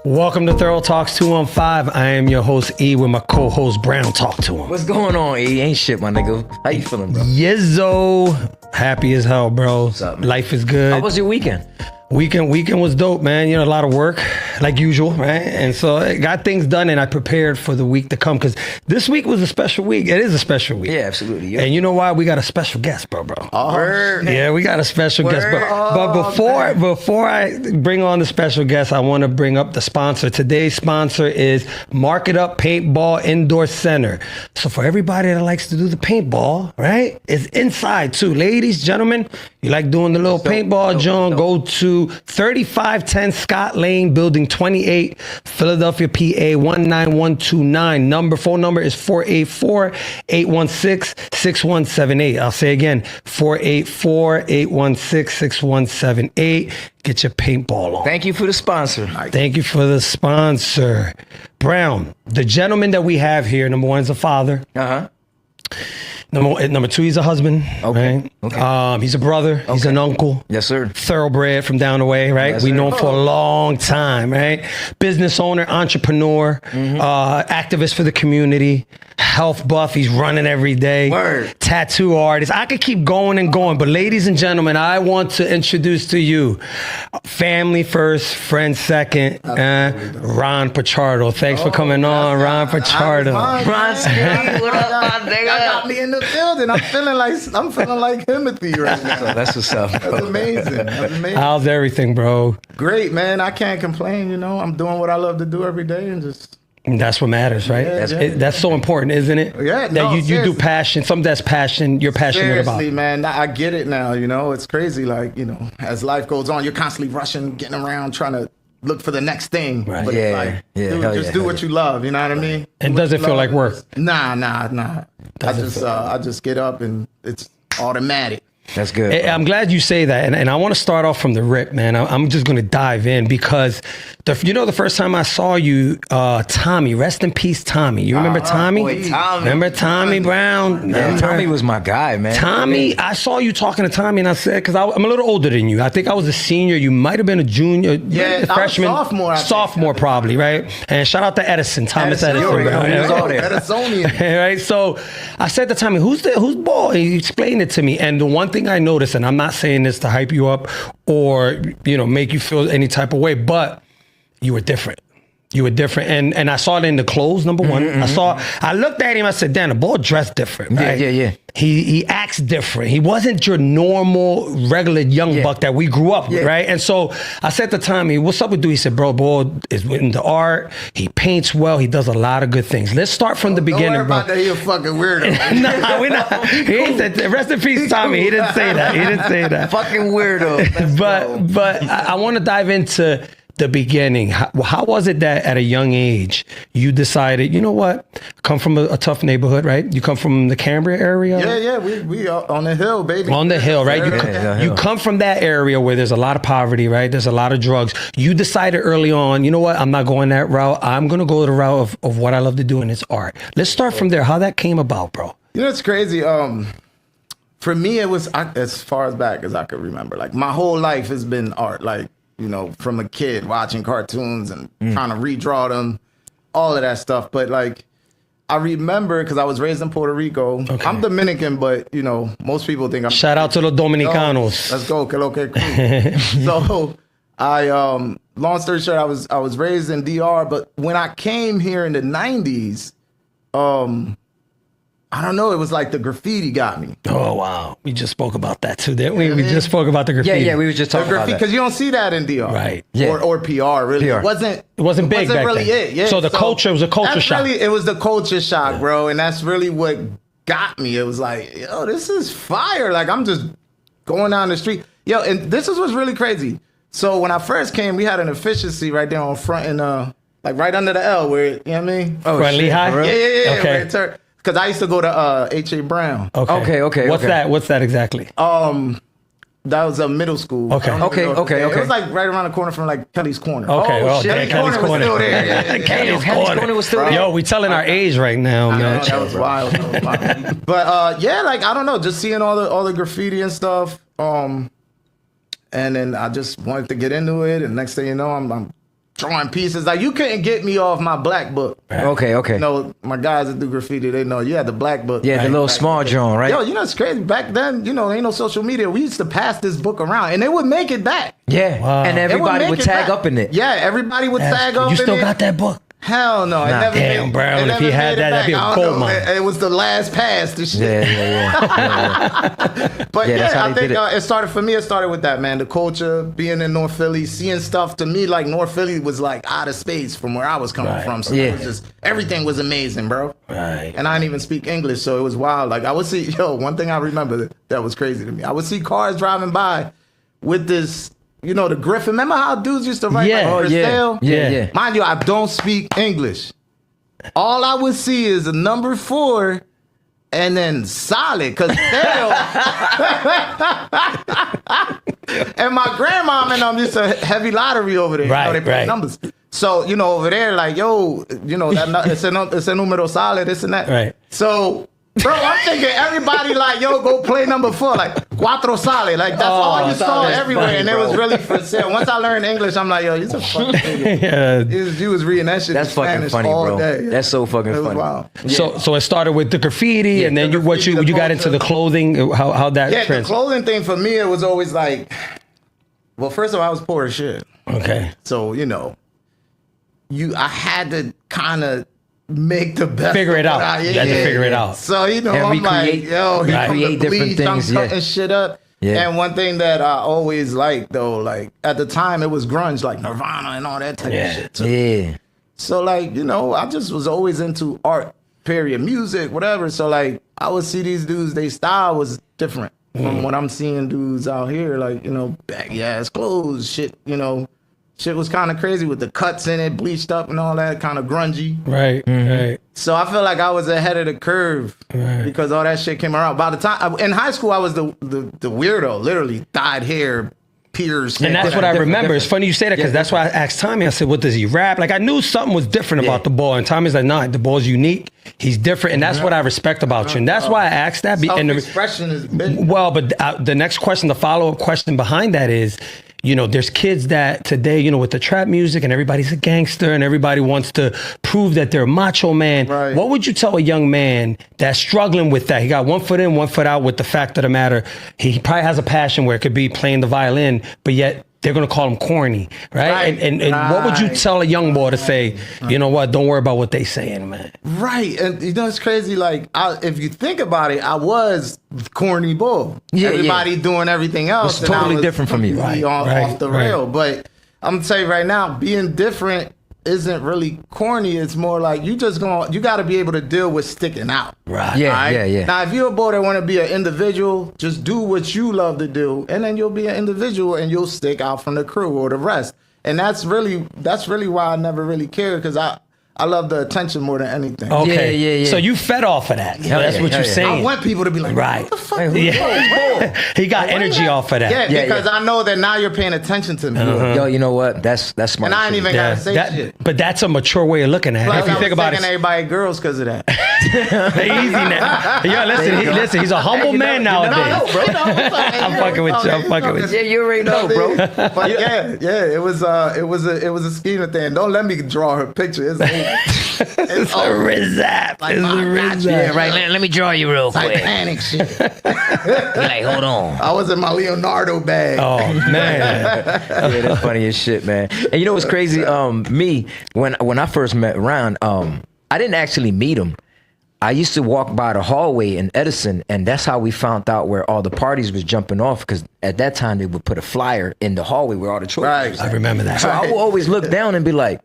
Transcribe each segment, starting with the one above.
Welcome to Thorough Talks 215. I am your host E with my co-host Brown. Talk to him. What's going on, E? Ain't shit, my nigga. How you feeling, bro? Yizzo. Happy as hell, bro. What's up, man? Life is good. How was your weekend? Weekend was dope, man. You know, a lot of work, like usual, right? And so I got things done and I prepared for the week to come because this week was a special week. It is a special week. Yeah, absolutely. Yeah. And you know why? We got a special guest, bro. Word. Yeah, we got a special guest. But before I bring on the special guest, I want to bring up the sponsor. Today's sponsor is Mark It Up Paintball Indoor Center. So for everybody that likes to do the paintball, right? It's inside too. Ladies, gentlemen, you like doing the little paintball, John, go to 3510 Scott Lane, Building 28, Philadelphia, PA 19129. Phone number is 484-816-6178. I'll say again, 484-816-6178. Get your paintball on. Thank you for the sponsor. Thank you for the sponsor. Brown, the gentleman that we have here, number one is a father. Uh-huh. Number two, he's a husband. Okay. Right? Okay. He's a brother. Okay. He's an uncle. Yes, sir. Thoroughbred from down the way, right? Yes, we sir. know him for a long time, right? Business owner, entrepreneur, activist for the community, health buff. He's running every day. Word. Tattoo artist. I could keep going and going, but ladies and gentlemen, I want to introduce to you family first, friend second, Ron Pichardo. Thanks for coming on, Ron Pichardo. Ron Skitty, what up, my nigga? Y'all got me in the building. I'm feeling like Timothy right now. So that's what's up, bro. That's amazing. How's everything, bro? Great, man. I can't complain. You know, I'm doing what I love to do every day and just. That's what matters, right? That's so important, isn't it? Yeah, that you do passion, something that's passion, you're passionate about. Seriously, man, I get it now. You know, it's crazy. Like, you know, as life goes on, you're constantly rushing, getting around, trying to look for the next thing. Right. But it's like, dude, do what you love. You know what I mean? And does it feel like work? Nah. I just get up and it's automatic. That's good. I'm glad you say that. And I want to start off from the rip, man. I'm just going to dive in because, the first time I saw you, Tommy, rest in peace, Tommy. You remember Tommy? Boy, Tommy. Remember Tommy Brown? Yeah, Tommy was my guy, man. Tommy, I saw you talking to Tommy and I said, because I'm a little older than you. I think I was a senior. You might have been a junior, a freshman. Sophomore probably, right? And shout out to Edison, Thomas Edison. He was all there. Edisonian. Right? So I said to Tommy, who's ball? He explained it to me. And the one thing I noticed, and I'm not saying this to hype you up or, make you feel any type of way, but you were different. You were different. And I saw it in the clothes, number one. I looked at him, I said, damn, the boy dressed different, right? Yeah. He acts different. He wasn't your normal, regular young buck that we grew up with, right? And so I said to Tommy, what's up with dude? He said, bro is into art. He paints well. He does a lot of good things. Let's start from the beginning, Don't worry bro. about that. He a fucking weirdo. Nah, we're not. He ain't said, rest in peace, Tommy. He didn't say that. Fucking weirdo. But I want to dive into the beginning. How was it that at a young age you decided, you know what, come from a tough neighborhood, right? You come from the Cambria area? Yeah, we on the hill, baby. On the hill, right? You come from that area where there's a lot of poverty, right? There's a lot of drugs. You decided early on, you know what, I'm not going that route. I'm going to go the route of what I love to do, and it's art. Let's start from there. How that came about, bro. You know, it's crazy. For me, it was as far as back as I could remember. Like, my whole life has been art. Like, from a kid watching cartoons and trying to redraw them, all of that stuff. But like, I remember because I was raised in Puerto Rico. Okay. I'm Dominican, but most people think I'm. Shout out to the Dominicanos. Let's go, que lo que cool. So I, long story short, I was raised in DR, but when I came here in the '90s, I don't know. It was like the graffiti got me. Oh, wow. We just spoke about that too, didn't we? We just spoke about the graffiti. Yeah, we were just talking about that. Because you don't see that in DR. Right. Yeah. Or PR, really. PR. It wasn't big back really then. it. Yeah. So the culture was a culture shock. It was the culture shock, bro. And that's really what got me. It was like, yo, this is fire. Like, I'm just going down the street. Yo, and this is what's really crazy. So when I first came, we had an efficiency right there on front and like right under the L where, you know what I mean? Oh, front Lehigh? Yeah. Okay. Because I used to go to H.A. Brown. Okay. What's that? What's that exactly? That was a middle school. Okay. It was like right around the corner from like Kelly's Corner. Okay. Oh, shit. Kelly's Corner. Was still there. Yeah. Kelly's Corner was still there. Yo, we telling our age right now, man. That was wild. But yeah, like I don't know, just seeing all the graffiti and stuff. And then I just wanted to get into it, and next thing you know, I'm drawing pieces. Like, you couldn't get me off my black book. Okay. You know, my guys that do graffiti, they know you had the black book. Yeah, the little small John, right? Yo, you know, it's crazy. Back then, you know, ain't no social media. We used to pass this book around, and they would make it back. Yeah, Wow. and They everybody make would it tag back. up in it. Yeah, everybody would tag up You in still it. got that book? Hell no. Nah. Damn, bro, if he had that, that'd be a gold mine. It was the last pass to shit. Yeah. But Yeah, that's how I they think did it. it started for me. It started with that, man. The culture, being in North Philly, seeing stuff. To me, like, North Philly was like out of space from where I was coming Right. from. So Yeah. it was just, everything was amazing, bro. Right. And I didn't even speak English, so it was wild. Like, I would see, one thing I remember that was crazy to me. I would see cars driving by with this, you know, the Griffin. Remember how dudes used to write Yeah. like Oh, for yeah. sale? Yeah. Mind you, I don't speak English. All I would see is a number 4 and then solid, because sale. And my grandma and them used to heavy lottery over there. Right, you know, they play right. numbers. So, you know, over there, like, yo, you know, it's a numero solid, this and that. Right. So, bro, I'm thinking everybody like, yo, go play number 4, like cuatro sale. Like, that's all you saw that's everywhere. funny, And it bro. was really for sale. Once I learned English, I'm like, yo, you're a fucking nigga. Yeah. You was reading that shit That's in fucking Spanish funny, all bro. day. That's so fucking It was funny. wild. So it started with the graffiti, and then the you what graffiti, you the got into culture. the clothing. How that Yeah, the trans? clothing thing for me, it was always like, well, first of all, I was poor as shit. Okay. So, you know, I had to kind of make the best. Figure it of what out. You had to figure it out. So, you know, And I'm like, recreate- yo, here Right. come the Create different bleach, I'm things, yeah. cutting shit up. Yeah. And one thing that I always liked, though, like, at the time, it was grunge, like Nirvana and all that type Yeah. of shit. So, Yeah. so, like, you know, I just was always into art, period, music, whatever. So, like, I would see these dudes, their style was different from what I'm seeing dudes out here, like, you know, baggy ass clothes, shit, you know. Shit was kind of crazy with the cuts in it, bleached up and all that, kind of grungy. Right. Right. So I feel like I was ahead of the curve because all that shit came around. By the time in high school, I was the weirdo, literally dyed hair, pierced. And that's what I Different, remember. different. It's funny you say that because that's why I asked Tommy. I said, "What does he rap?" Like I knew something was different about the ball, and Tommy's like, "Nah, the ball's unique. He's different, and that's what I respect about you." And that's why I asked that. And the, Self-expression is big. well, but the next question, the follow-up question behind that is, you know, there's kids that today, you know, with the trap music and everybody's a gangster and everybody wants to prove that they're a macho man. Right. What would you tell a young man that's struggling with that? He got one foot in, one foot out with the fact of the matter. He probably has a passion where it could be playing the violin, but yet they're going to call him corny, right? Right. And what would you Right. tell a young boy to say, you know what, don't worry about what they saying, man? Right, and you know it's crazy. Like, if you think about it, I was corny bull. Yeah, Everybody doing everything else. It's and I totally was different from you. completely off the rail. But I'm gonna tell you right now, being different isn't really corny. It's more like you got to be able to deal with sticking out. Right. Yeah, Alright? yeah. Now, if you're a boy that want to be an individual, just do what you love to do, and then you'll be an individual, and you'll stick out from the crew or the rest. And that's really why I never really cared, because I love the attention more than anything. Okay. Yeah. So you fed off of that. That's what yeah, you're yeah. saying. I want people to be like, Right. what the fuck? Hey, Yeah. He got energy off of that. Yeah, Yeah, because yeah. I know that now you're paying attention to me. Yo, you know what? That's smart. And I ain't shit. even Yeah, gotta say that- shit. but that's a mature way of looking at it. Like, If you I think was about taking it, everybody girls because of that. easy now. Yeah, listen, he's a humble man nowadays. bro. I'm fucking with you. I'm fucking with you. Yeah, you already know, bro. But yeah, it was a scheme of thing. Don't let me draw her picture. It's It's a rizap. Like, It's a my God, rizap. yeah, Right, let me draw you real quick. Titanic shit. Like, hold on. I was in my Leonardo bag. Oh man. Yeah, that's funny as shit, man. And you know what's crazy? Me, when I first met Ron, I didn't actually meet him. I used to walk by the hallway in Edison, and that's how we found out where all the parties was jumping off, because at that time they would put a flyer in the hallway where all the trophies Right. was I at. remember that. So I would always look down and be like,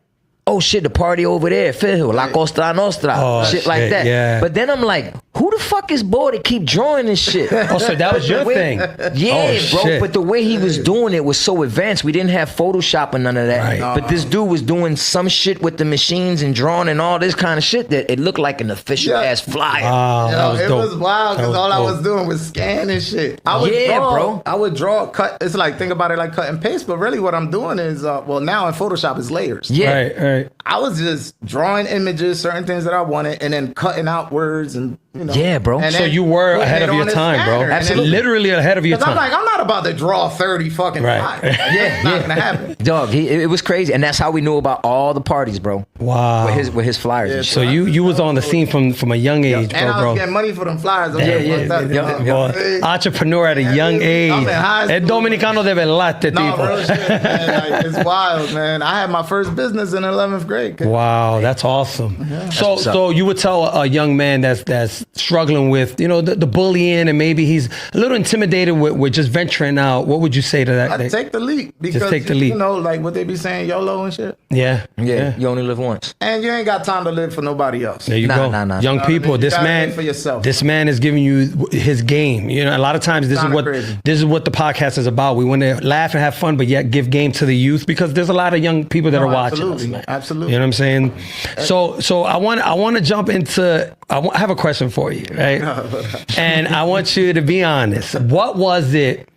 oh shit, the party over there, Phil, La Costa Nostra, Oh, shit like shit, that. yeah. But then I'm like, who the fuck is boy to keep drawing this shit? Oh, so that was your thing. Yeah, Oh, bro. shit. But the way he was doing it was so advanced. We didn't have Photoshop and none of that. Right. But this dude was doing some shit with the machines and drawing and all this kind of shit that it looked like an official Yeah. ass flyer. Wow, that was It dope. was wild That because was all I dope. was doing was scanning shit. I would Yeah, draw, bro. I would draw, cut. It's like, think about it like cut and paste, but really what I'm doing is, well, now in Photoshop is layers. Yeah. Right. I was just drawing images, certain things that I wanted, and then cutting out words and You know? Yeah, bro. And So then you were putting ahead it of your on the time, bro. scanner. And then- Literally ahead of your 'cause I'm time. like, I'm not about to draw 30 fucking Right. flyers. Yeah, Not yeah. gonna happen. Dog, it was crazy, and that's how we knew about all the parties, bro. Wow. With his flyers and shit. So you was on the scene from a young age, And I was bro. getting money for them flyers. Yeah, yeah. Boy, entrepreneur at a young age. I'm in high Es school. dominicano de verdad, este No, tipo. real shit, man. Like, it's wild, man. I had my first business in 11th grade. Wow, that's awesome. So what's up. so you would tell a young man that's struggling with, you know, the bullying, and maybe he's a little intimidated with just venturing out. What would you say to that? I take the leap because take the leap. you know, like what they be saying, YOLO and shit. Yeah. Yeah, you only live once. And you ain't got time to live for nobody else. There you Nah, go. nah, nah. Young You know what I people, mean? You this gotta man think for yourself. this man is giving you his game. You know, a lot of times this is Kinda what crazy. this is what the podcast is about. We want to laugh and have fun, but yet give game to the youth, because there's a lot of young people that No, are watching us, absolutely, man. absolutely. You know what I'm saying? So I want to jump into I have a question for you, right? And I want you to be honest. What was it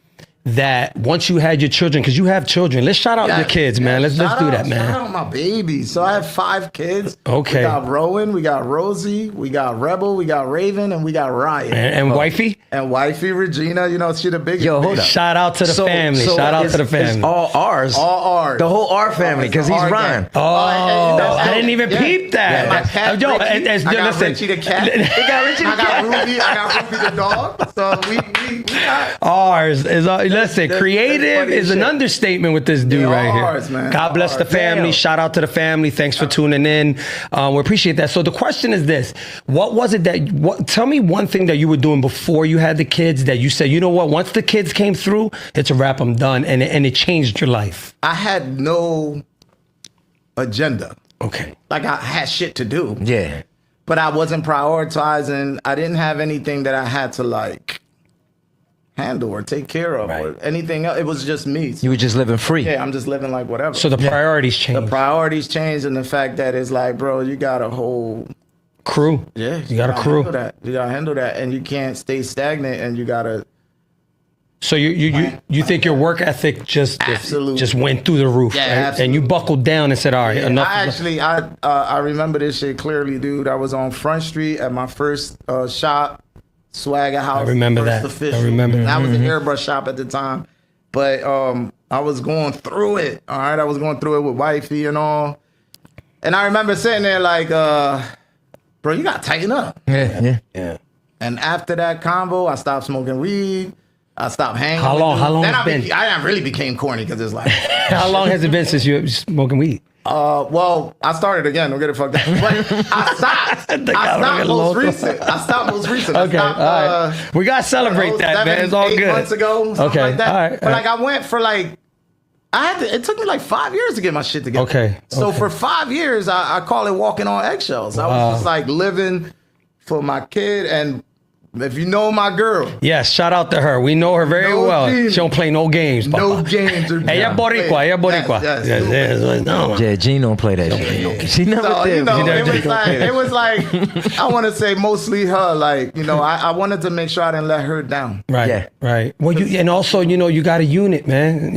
that once you had your children, because you have children, let's shout out your kids, man. Let's do that, man. Shout out my babies. So I have 5 kids. Okay. We got Rowan, we got Rosie, we got Rebel, we got Raven, and we got Ryan. And wifey, And wifey Regina, you know, she the biggest. Yo, hold up. shout out to the family. Shout out to the family. It's all ours. All ours. The whole R family, It's because the he's R Ryan. gang. Oh, and that's I dope. didn't even Yeah. peep that. Yeah, my cat, Yo, Richie. and I got listen. Richie the cat. He got Richie the I got cat. Ruby. I got Ruby the dog. So we got. Ours is listen. Creative funny is an shit. understatement with this dude Yeah, right here. ours, man. God bless the Ours. family. Damn. Shout out to the family. Thanks for tuning in. We appreciate that. So the question is this: what was it that? Tell me one thing that you were doing before you had the kids that you said, you know what? Once the kids came through, it's a wrap. I'm done, and it changed your life. I had no agenda. Okay. Like I had shit to do. Yeah. But I wasn't prioritizing. I didn't have anything that I had to like handle or take care of or Right. anything else. It was just me. You were just living free. Yeah, I'm just living like whatever. So the priorities the changed. priorities changed, and the fact that it's like, bro, you got a whole Crew. you You got a gotta crew. handle that. You gotta handle that, and you can't stay stagnant, and you gotta. So you think your work ethic just Absolutely. went through the roof, Yeah, right? And absolutely. you buckled down and said, all right, enough. I remember this shit clearly, dude. I was on Front Street at my first shop, Swagger House. I remember first that. Official. I remember. And I was an airbrush shop at the time, but I was going through it. All right, I was going through it with wifey and all, and I remember sitting there like, bro, you gotta tighten up. Yeah. Yeah. And after that combo, I stopped smoking weed. I stopped hanging. How with long- dudes. how long Then it's been? I really became corny because it's like. How long has it been since you were smoking weed? Well, I started again. Don't get it fucked up. But I stopped. The guy I wanna stopped get most low. recent. I stopped most recent. I Okay, stopped, all right. We gotta celebrate that, man. It's all 8 good. months ago. Something Okay, like that. all right, But all like I went for like. It took me like 5 years to get my shit together. Okay, So okay. for 5 years, I call it walking on eggshells. I was just like living for my kid, and if you know my girl, Yes, shout out to her. We know her very No well. games. She don't play no games, no Papa. games. Are Ella boricua, ella boricua. Yes. No, Yeah, Jean don't play that shit. She never So, did. you know, She never did. it was like I want to say mostly her. Like, you know, I wanted to make sure I didn't let her down. Right, Yeah. right. Well, and also, you know, you got a unit, man.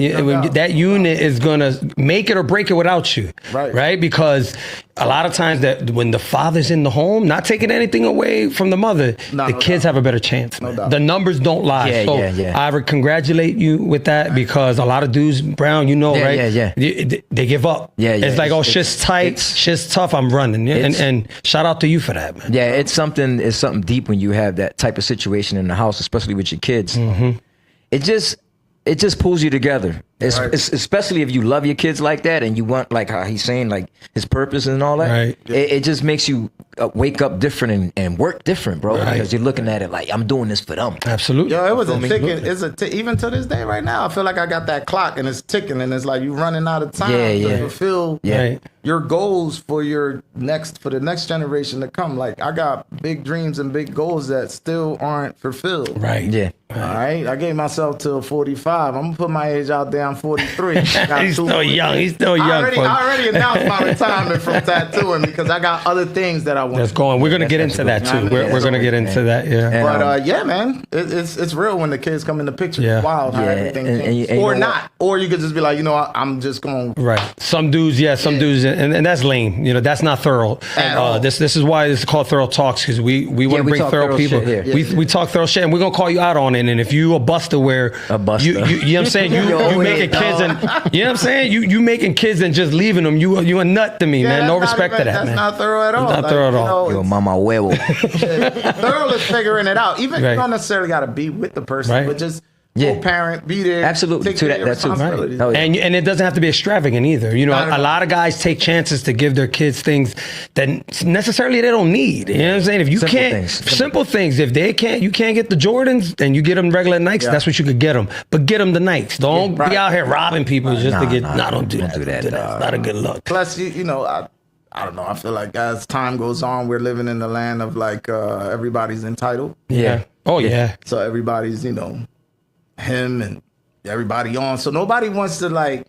That unit is gonna make it or break it without you, Right. Because a lot of times that when the father's in the home, not taking anything away from the mother, No, the no kids doubt. have a better chance. Man. doubt. The numbers don't lie. Yeah, so yeah. I would congratulate you with that, because a lot of dudes, Brown, you know, Yeah, right? yeah. They give up. Yeah, yeah. It's like, oh, It's- shit's tight, it's- shit's tough. I'm running, it's- and shout out to you for that, man. Yeah, it's something deep when you have that type of situation in the house, especially with your kids. Mm-hmm. It just pulls you together. Right. It's especially if you love your kids like that and you want, like how he's saying, like his purpose and all that. Right. It just makes you wake up different and work different, bro. Right. Because you're looking at it like, I'm doing this for them. Absolutely. Yo, it was a me? ticking. Even to this day, right now, I feel like I got that clock and it's ticking, and it's like you running out of time Yeah, to yeah. fulfill Yeah. Right. your goals for the next generation to come. Like I got big dreams and big goals that still aren't fulfilled. Right. Yeah. All right. I gave myself till 45. I'm gonna put my age out there. I'm I'm 43. Got He's two still more young. years. He's still young. I already announced my retirement from tattooing because I got other things that I want. That's going. We're gonna get into that too. We're gonna get into that. Yeah. But yeah, man, it's real when the kids come in the picture. Yeah. It's wild how everything changes. and Or you know not. Or you could just be like, you know what, I'm just going. Right. Some dudes, dudes, and that's lame. You know, that's not thorough. At all. This is why it's called thorough talks, because we want to we bring talk thorough thorough people. shit here. We talk thorough shit, and we're gonna call you out on it. And if you a buster where A buster. you know what I'm saying, you making kids and you know what I'm saying, you making kids and just leaving them, you a nut to me, man. No respect to that, that's man. That's not thorough at all. Not thorough at all. Yo, mama huevo. Thorough is figuring it out. Even Right. you don't necessarily got to be with the person, Right. but just co-parent, be there. Absolutely. Take To care of your that too. responsibilities. Hell yeah. And it doesn't have to be extravagant either. You know, Not at a all. lot of guys take chances to give their kids things that necessarily they don't need. You know what I'm saying? If you Simple can't, things. simple things. If you can't get the Jordans, and you get them regular Nikes, Yeah. that's what you could get them. But get them the Nikes. Don't Yeah, right. be out here robbing people just to get. Nah, Don't do don't that. do that, It's not a good look. Plus, you know, I don't know. I feel like as time goes on, we're living in the land of like everybody's entitled. Yeah. Oh yeah. So everybody's, you know, him and everybody on. So nobody wants to like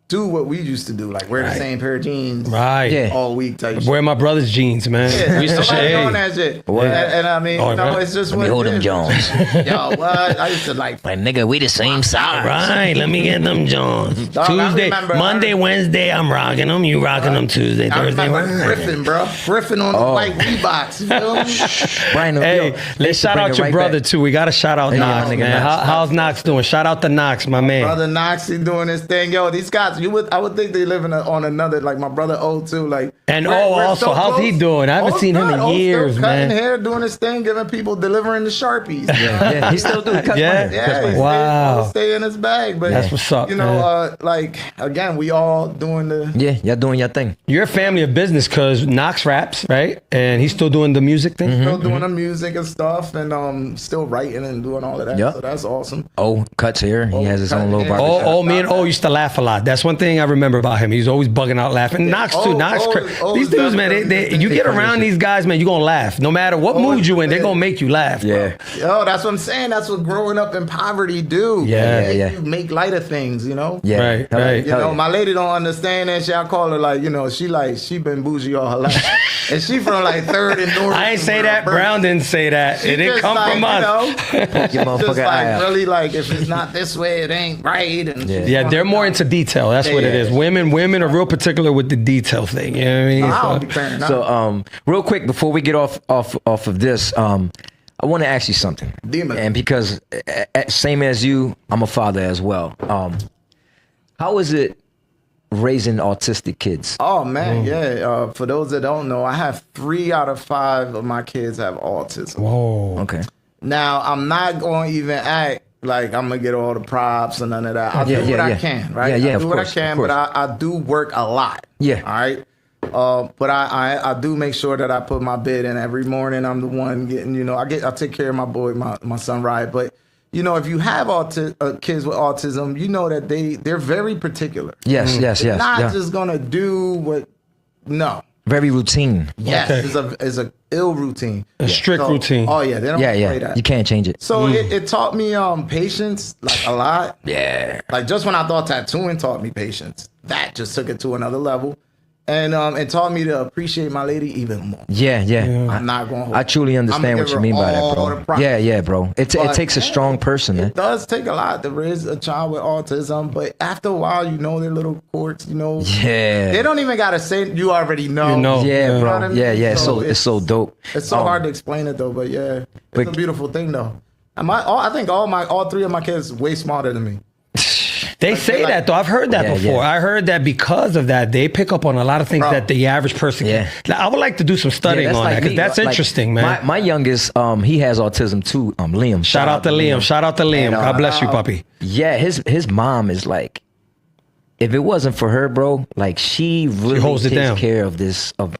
do what we used to do, like wear the same pair of jeans Right. Yeah. all week type shit. Wear my brother's jeans, man. Yeah, We used to nobody say, on hey, that shit. What? And I mean, Oh, you know, right. it's just Let what me hold it them is. Jones. Yo, what? I used to like Like, nigga, we the same size. right, let me get them Jones. Dog, I Tuesday, remember- Monday, Wednesday, I'm rocking them. You rocking them Tuesday, I Thursday. remember right. Griffin, bro. Griffin on the white Reeboks. You feel me? Brian, Hey, yo, let's shout bring out it your right brother back. too. We got to shout out Knox, nigga, man. Knox. How's Knox doing? Shout out to Knox, my man. Brother Knox, he doing his thing. Yo, these guys, I would think they live on another, like my brother O too. Like, And we're also, so how's he close. doing? I haven't O's seen him good. in O's years, still cutting man. hair, doing his thing, giving people, delivering the Sharpies. Yeah, he still do. He cuts Yeah. my hair. Yeah, Cuts my he hair. Wow. stay in his bag. But That's what's up, You know, man. like again, we all doing the. Yeah, y'all doing your thing. You're a family of business because Knox raps, right? And he's still doing the music thing. Still doing the music and stuff, and still writing and doing all of that. Yeah. So that's awesome. Oh, cuts hair. He has his own little cutting hair. barber. Oh, me and O used to laugh a lot. That's one thing I remember about him. He's always bugging out laughing. Knox too. O- Knox. O- O These is dudes, man, definitely- you get around these guys, man, you're going to laugh. No matter what mood you in, they're going to make you laugh. Yeah. Bro. Yo, that's what I'm saying. That's what growing up in poverty do. Yeah, They yeah. make you make light of things, you know? Yeah. Right, Hell yeah. right. You Hell know, yeah. my lady don't understand that shit. I call her like, you know, she been bougie all her life. And she from like 3rd and North. I ain't say that. Brown didn't say that. It didn't come from us. Your Just motherfucking eye like out. really like if it's not this way, it ain't right. And Yeah. Yeah, they're more into detail. That's what it Yeah. is. Women are real particular with the detail thing. You know what I mean? I'll So- be fair enough. So, real quick before we get off of this, I want to ask you something. Demon. And because same as you, I'm a father as well. How is it raising autistic kids? Oh man, yeah. For those that don't know, I have 3 out of 5 of my kids have autism. Whoa. Okay. Now I'm not going to even act like I'm gonna get all the props and none of that. I do what I can, right? Yeah, I do of what course, I can, of course. but I do work a lot. Yeah. All right. But I do make sure that I put my bid in every morning. I'm the one getting, you know, I take care of my boy, my son, right? But you know, if you have kids with autism, you know that they're very particular. Yes, yes, They're yes. not yeah. just gonna do what. No. Very routine. Yes, Okay. it's a ill routine. A strict So- routine. Oh yeah, they don't Yeah, play yeah. that. You can't change it. So it taught me patience, like a lot. Yeah. Like just when I thought tattooing taught me patience, that just took it to another level. And it taught me to appreciate my lady even more. Yeah, yeah. I'm not going to I truly understand what you mean by that, bro. Yeah, yeah, bro. It But, takes a strong person, man. It does take a lot to raise a child with autism, but after a while, you know their little quirks, you know. Yeah. They don't even got to say, you already know. You know. Yeah, You know bro. what I mean? Yeah, yeah. So It's so dope. It's so hard to explain it though, but yeah, it's But- a beautiful thing though. And I think all 3 of my kids way smarter than me. They say like- that though. I've heard that Yeah, before. yeah. I heard that because of that, they pick up on a lot of things Bro. that the average person Yeah. can. I would like to do some studying on that because me. that's Like, interesting, man. My youngest, he has autism too. Liam. Shout out to Liam. Shout out to Liam. And, God bless you, puppy. Yeah, his mom is like, if it wasn't for her, bro, like she really holds it takes down. care of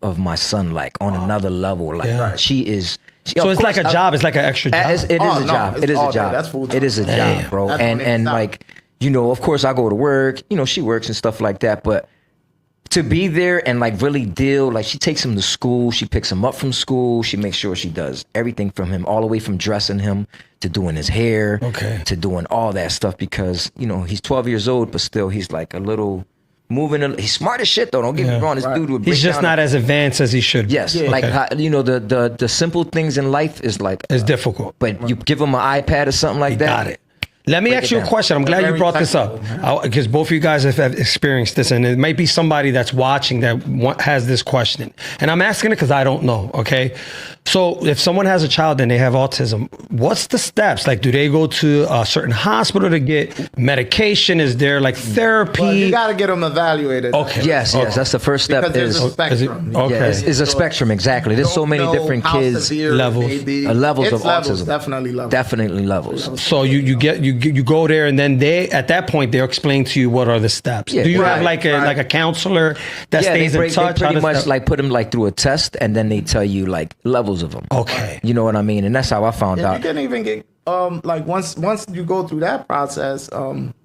of my son, like on another level. Like Yeah. she is. So it's like a job. It's like an extra job. It is Oh, a no, job. it's It is all a day. job. That's full time. It is a Damn. job, bro. That's And when it's not. like, you know, of course I go to work. You know, she works and stuff like that. But to be there and like really deal, like she takes him to school, she picks him up from school, she makes sure she does everything from him, all the way from dressing him to doing his hair, to doing all that stuff, because you know he's 12 years old, but still he's like a little he's smart as shit though, don't get me wrong, this dude would break he's just down not as advanced as he should be. Yes, like you know the simple things in life is like it's difficult, but you give him an iPad or something like that. Got it. Let me ask you a question. I'm glad you brought this up because both of you guys have experienced this, and it might be somebody that's watching that has this question. And I'm asking it because I don't know. Okay, so if someone has a child and they have autism, what's the steps? Like, do they go to a certain hospital to get medication? Is there like therapy? Well, you got to get them evaluated. Okay. Yes, that's the first step. Because there's a spectrum. Okay. It's a spectrum, exactly. There's so many different kids levels of autism. Definitely levels. So you go there, and then at that point they'll explain to you what are the steps. Yeah, do you have like a counselor that stays in touch? They pretty much like put them like through a test, and then they tell you like levels of them. Okay, you know what I mean, and that's how I found out. You can even get like once you go through that process,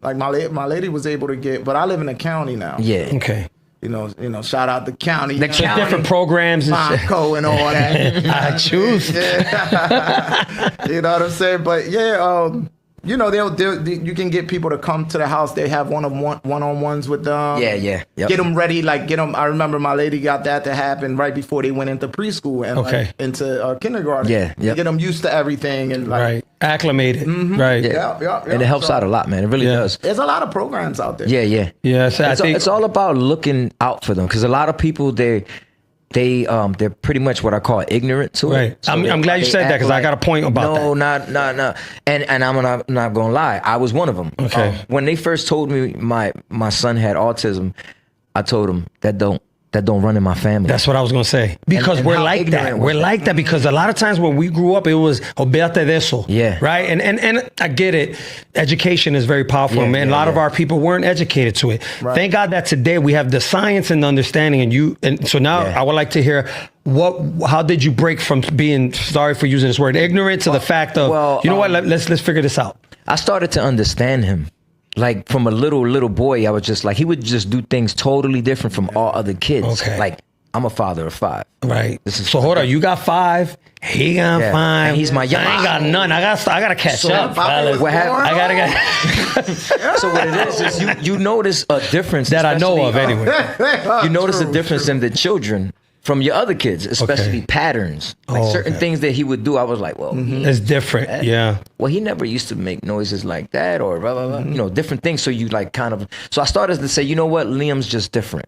like my lady was able to get, but I live in the county now. Yeah. Okay. You know, shout out the county. The county, different programs and Monco and all that. I choose. Yeah. You know what I'm saying? But yeah, you know, you can get people to come to the house. They have one-on-ones with them. Yeah. Yep. Get them ready. Like get them. I remember my lady got that to happen right before they went into preschool and like, into kindergarten. Yeah. Get them used to everything and like acclimated. Right. Yeah. And it helps out a lot, man. It really does. There's a lot of programs out there. Yeah. Yes, I think it's all about looking out for them, because a lot of people they're pretty much what I call ignorant to it. So I'm glad you said that, because I got a point about that. No. And I'm not gonna lie, I was one of them. Okay. When they first told me my son had autism, I told them that don't run in my family. That's what I was gonna say, because we're like that. We're like that because a lot of times when we grew up, it was olvídate de eso. Yeah. Right. And I get it. Education is very powerful, man. A lot of our people weren't educated to it. Right. Thank God that today we have the science and the understanding. And so now I would like to hear how did you break from being, sorry for using this word, ignorant to the fact of, you know what? Let's figure this out. I started to understand him. Like from a little boy, I was just like, he would just do things totally different from all other kids. Okay. Like, I'm a father of 5. Right. So hold on, you got 5. He got 5. And he's my young. I ain't got none. I gotta catch up. What happened? So what it is you notice a difference that I know of anyway. You notice a difference in the children from your other kids, especially patterns. Like certain things that he would do, I was like, well, it's different. Yeah. Well, he never used to make noises like that, or blah, blah, blah. You know, different things. So you like so I started to say, you know what, Liam's just different.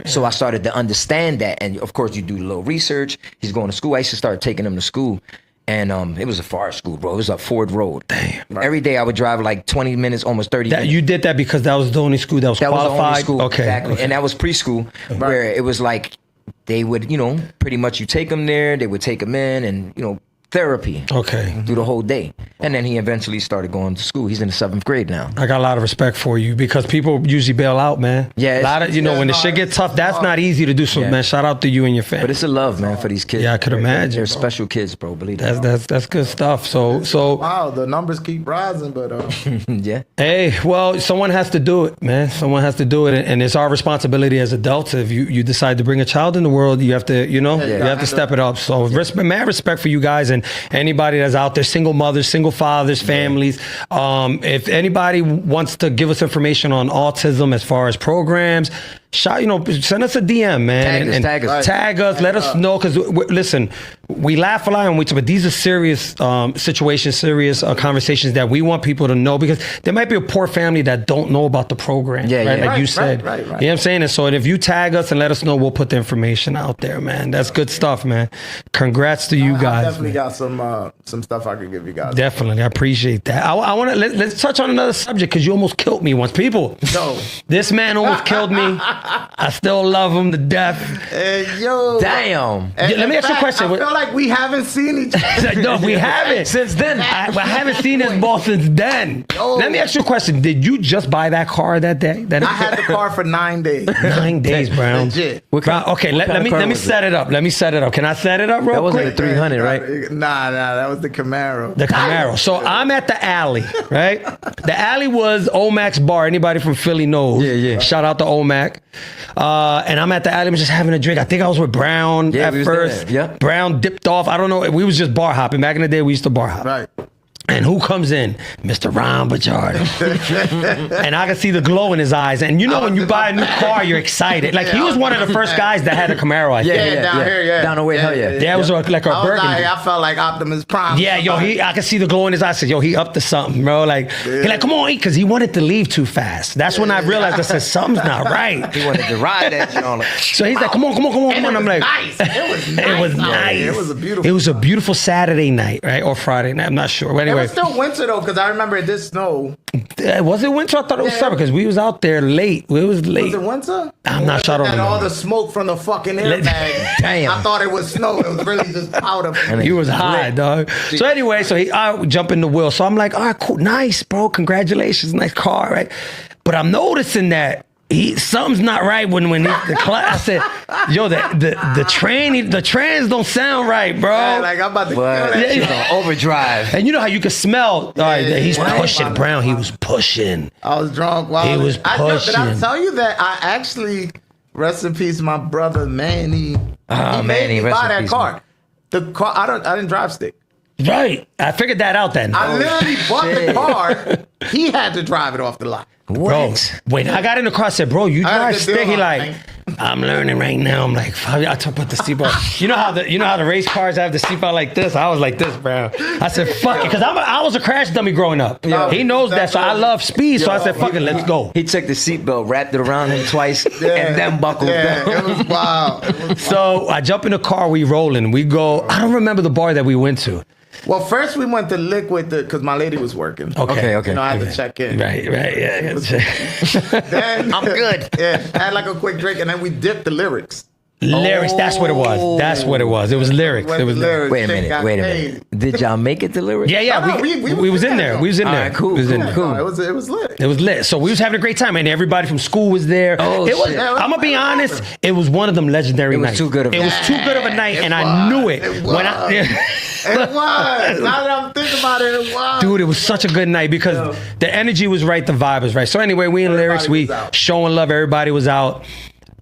So I started to understand that. And of course you do a little research. He's going to school. I used to start taking him to school. And it was a far school, bro. It was up Ford Road. Damn. Right. Every day I would drive like 20 minutes, almost 30 minutes. You did that because that was the only school that was qualified? Was the only school, okay. Exactly. Okay. And that was preschool, where it was like, they would, you know, pretty much you take them there, they would take them in and, you know, therapy. Okay. Through the whole day. And then he eventually started going to school. He's in the 7th grade now. I got a lot of respect for you because people usually bail out, man. Yeah. A lot of, when the shit gets tough, that's not easy to do. So, man, shout out to you and your family. But it's a love, man, for these kids. Yeah, I could imagine. They're special kids, bro. Believe that. That's good stuff. So wow, the numbers keep rising, but yeah. Hey, well, someone has to do it, man. Someone has to do it, and it's our responsibility as adults. If you decide to bring a child in the world, you have to, you have to step it up. So, mad respect for you guys and anybody that's out there, single mothers, single fathers, families. If anybody wants to give us information on autism as far as programs, send us a DM, man. Tag us. Let us know, because listen, we laugh a lot but these are serious situations, serious conversations that we want people to know, because there might be a poor family that don't know about the program. Like you said. Right. You know what I'm saying? And so if you tag us and let us know, we'll put the information out there, man. That's good stuff, man. Congrats to you guys. I definitely got some stuff I could give you guys. Definitely. I appreciate that. I want to let's touch on another subject, because you almost killed me once. People, this man almost killed me. I still love him to death. Hey, yo. Damn. Let me ask you a question. I feel like we haven't seen each other. No, we haven't. Since then. I haven't seen this ball since then. Let me ask you a question. Did you just buy that car that day? I had the car for 9 days. 9 days, Brown. Legit. Okay, let me set it up. Let me set it up. Can I set it up real quick? That wasn't the 300, right? Nah, that was the Camaro. The Camaro. So I'm at the alley, right? The alley was Omac's bar. Anybody from Philly knows. Yeah. Shout out to Omac. And I'm at the alley just having a drink. I think I was with Brown Yeah, at we was first. there. Yeah. Brown dipped off. I don't know. We was just bar hopping. Back in the day, we used to bar hop. Right. And who comes in? Mr. Ron Pichardo. And I could see the glow in his eyes. And you know when you buy a new car, you're excited. Like he was one of the first guys that had a Camaro, I think. Yeah, down here, yeah. Down the way, hell yeah. Yeah, it was like a I was Burgundy. like, I felt like Optimus Prime. Yeah, yo, I could see the glow in his eyes. I said, yo, he up to something, bro. Like, he like, come on, eat, because he wanted to leave too fast. That's when I realized, I said, something's not right. He wanted to ride that shit on. So he's like, come on. I'm like, nice. It was nice. it was nice. It was a beautiful. It was a beautiful Saturday night, right? Or Friday night. I'm not sure. But It anyway, was still winter though, because I remember it did snow. was it winter? I thought it was summer because we was out there late. It was late. Was it winter? I'm not sure. I don't And all remember. the smoke from the fucking airbag. Damn. I thought it was snow. It was really just powder. He was high, dog. So anyway, I jump in the wheel. So I'm like, all right, cool, nice, bro. Congratulations, nice car, right? But I'm noticing that something's not right when the class. I said, yo, the trans don't sound right, bro. Yeah, like I'm about to kill But that. she's on overdrive. And you know how you can smell. All right, Yeah, he's yeah. pushing, Brown. He was pushing. I was drunk while He was Did I pushing. tell you that I actually, rest in peace, my brother Manny. He made me rest buy in that peace, car. The car, I didn't drive stick. Right. I figured that out then. I literally bought the car. He had to drive it off the lot. Bro, when I got in the car, I said, bro, you I had a drive good stick. deal He on like, it, I'm learning right now. I'm like, fuck, I took put the seatbelt. You know how the race cars have the seatbelt like this? I was like this, bro. I said, fuck it, because I was a crash dummy growing up. Yeah. He knows that, so I love speed. So I said, fuck it, let's go. He took the seatbelt, wrapped it around him twice, and then buckled Yeah, down. it was wild. So I jump in the car, we rolling. We go, I don't remember the bar that we went to. Well, first we went to Liquid because my lady was working. Okay. Okay. You know, I had to check in. Right, yeah. Then, I'm good. Yeah, had like a quick drink, and then we dipped the lyrics. Lyrics, that's what it was. That's what it was. It was lyrics. Went It was to lyrics. Wait a Chick minute. got Wait a paid. minute. Did y'all make it to lyrics? Yeah. No, We was in there. We was in All there. right, cool, We was in cool, there. cool. No, it was lit. It was lit. So we was having a great time, and everybody from school was there. Oh, it was. shit. I'm gonna be honest. It was one of them legendary It was nights. too good of a It was night. too good of a night, It and I knew was. it. It When I, It was. Now that I'm thinking about it, it was. dude, it was such a good night because the energy was right, the vibe was right. So anyway, we in Everybody lyrics, we was out. showing love. Everybody was out.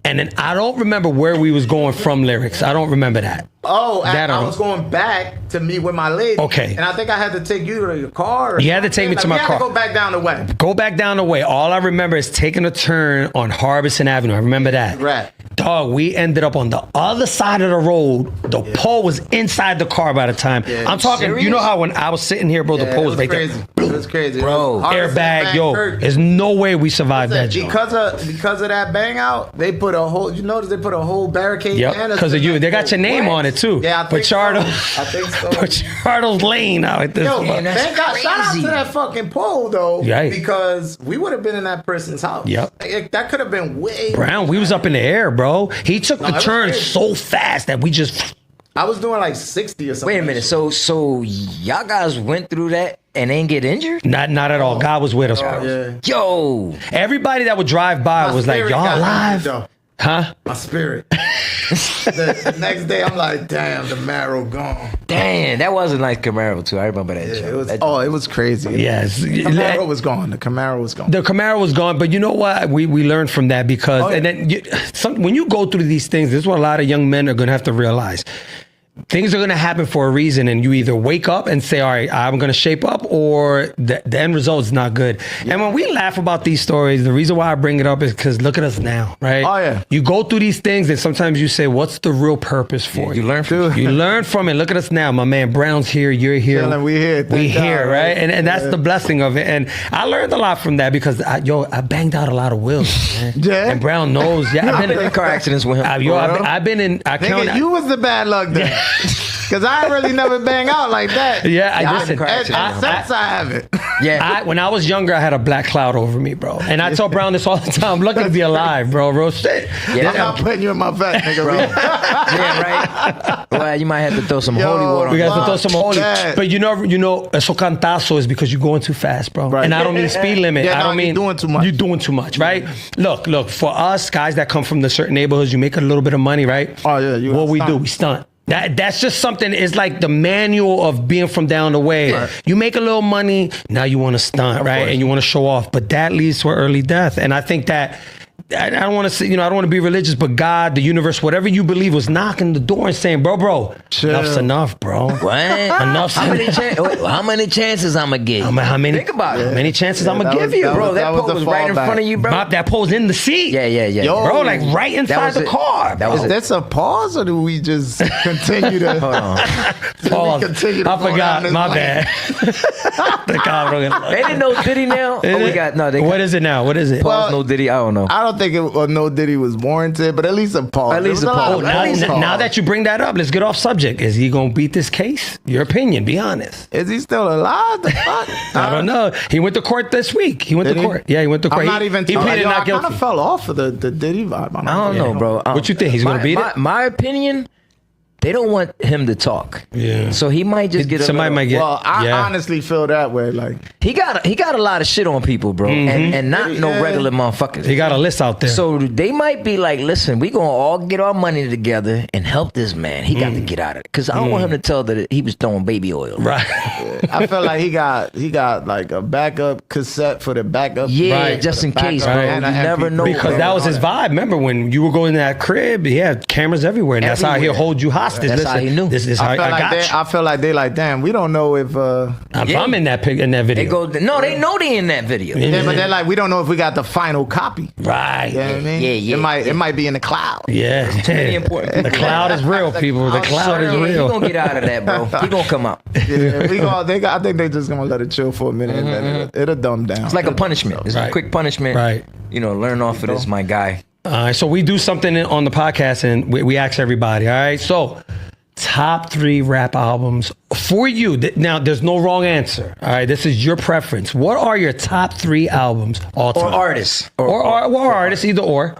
And then I don't remember where we was going from lyrics. I don't remember that. Oh, That I I was don't- going back to meet with my lady. Okay. And I think I had to take you to your car. Or You had to take me something. to Like, my we had car. to go back down the way. Go back down the way. All I remember is taking a turn on Harbison Avenue. I remember that. Right. Dog, we ended up on the other side of the road. The pole was inside the car by the time. Yeah. I'm talking, you know how when I was sitting here, bro, the Yeah, pole it was was right crazy. there. It was crazy. Bro. It was hard to Airbag, sit yo. back, There's no way we survived that joint. because of that bang out, they put a whole. You notice they put a whole barricade. Yep, and a 'cause of you. They got your name What? on it, too. Yeah, I think Pichardo. So. I think so. Pichardo's lane out at this Yo, point. that's thank God. Shout out crazy. to that fucking pole though, Right. because we would have been in that person's house. Yep. That could have been way. Brown, we was up in the air, bro. He took No, the it was turn crazy. so fast that we just. I was doing like 60 or something. Wait a minute. So y'all guys went through that and ain't get injured? Not at all. God was with us, bro. Yeah. Yo. Everybody that would drive by My was like, spirit y'all got alive? injured, though. Huh? My spirit. the next day, I'm like, damn, the marrow gone. Damn, that was a nice Camaro too. I remember that. Yeah, joke. it was. That- Oh, it was crazy. Yes. The Camaro was gone. The Camaro was gone. The Camaro was gone, but you know what? We learned from that because, Oh, yeah. and then when you go through these things, this is what a lot of young men are going to have to realize. Things are going to happen for a reason, and you either wake up and say, all right, I'm going to shape up, or the end result is not good. And when we laugh about these stories, the reason why I bring it up is because look at us now, right? Oh, yeah. You go through these things, and sometimes you say, what's the real purpose for you you? learn from You learn from it. Look at us now. My man Brown's here. You're here. Chilling, we here. We Thank God, here, right? right? And that's the blessing of it. And I learned a lot from that because, I banged out a lot of wheels, man. Yeah? And Brown knows. Yeah, I've been in car accidents with him. I've been in. I count. Nigga, you was the bad luck then. Because I really never bang out like that. Yeah, I Yeah, listen. I've been And, correct. since I haven't. Yeah. When I was younger, I had a black cloud over me, bro. And I tell Brown this all the time. I'm lucky to be alive, bro. Real shit. Yeah. I'm not putting you in my vet, nigga. Bro. Yeah, right. Well, you might have to throw some Yo, holy water on We that. got to throw some holy. Bad. But you know, eso cantazo is because you're going too fast, bro. Right. And I don't mean speed limit. Yeah, I no, don't you're mean doing too much. You're doing too much, right? Look. For us guys that come from the certain neighborhoods, you make a little bit of money, right? Oh, yeah, you What we stunt. do, we stunt. That's just something. It's like the manual of being from down the way. Right. You make a little money, now you want to stunt, right? course. And you want to show off, but that leads to an early death. And I think that I don't want to say, I don't want to be religious, but God, the universe, whatever you believe was knocking the door and saying, bro, Chill. enough's enough, bro. What? Enough's How many, enough. how many chances I'm going to get? How many? Think about it. How many chances I'm gonna that give was- you, that bro? was- That was pole the was right in fallback. front of you, bro. Bob, that pole's in the seat. Yeah. Yo. Bro, like right inside was the it. car. That was Is it. this a pause or do we just continue to? Hold on. Pause. continue to I go down forgot. this My lane. bad. The car don't They didn't know Diddy now. Oh, we got no. They What is it now? What is it? pause. No Diddy. I don't know. I don't think No Diddy was warranted, but at least a pause. At least There a was lot pause. of Now, At least- pause. now that you bring that up, let's get off subject. Is he gonna beat this case? Your opinion. Be honest. Is he still alive? The fuck? I don't know. He went to court this week. He went Did to he? court. Yeah, he went to court. I'm not even. He pleaded Yo, not I guilty. kind of fell off of the Diddy vibe. I don't know, bro. What you think? He's gonna beat it? My opinion. They don't want him to talk. Yeah. So he might just get. Somebody might get. Well, I yeah. honestly feel that way. Like, He got a lot of shit on people, bro, and not no Yeah. regular motherfuckers. He got a list out there. So they might be like, listen, we gonna all get our money together and help this man. He got to get out of it because I don't want him to tell that he was throwing baby oil. right. I feel like he got like a backup cassette for the backup. Yeah, Right. just in case, bro. Right. You And a never MP3 know. Because bro. that was his vibe. Remember when you were going to that crib, he had cameras everywhere, and that's how he'll Everywhere. hold you hostage. That's how Listen, he knew. This is how I got you. I feel like they like, damn, we don't know if. I'm in that video. They go. No, they know they in that video. Yeah. Yeah, but they're like, we don't know if we got the final copy. Right. You know what I mean? Yeah. It might be in the cloud. Yeah. Very important. The cloud is real, people. The cloud is He real. gonna get out of that, bro. He gonna come out. Yeah, I think they just gonna let it chill for a minute and then it'll dumb down. It's like a punishment. It's a Right. quick punishment. Right. Learn off of this, my guy. All right, so we do something on the podcast and we ask everybody. All right, so top 3 rap albums for you. Now, there's no wrong answer. All right, this is your preference. What are your top 3 albums all Or time? artists. Or artists, either or.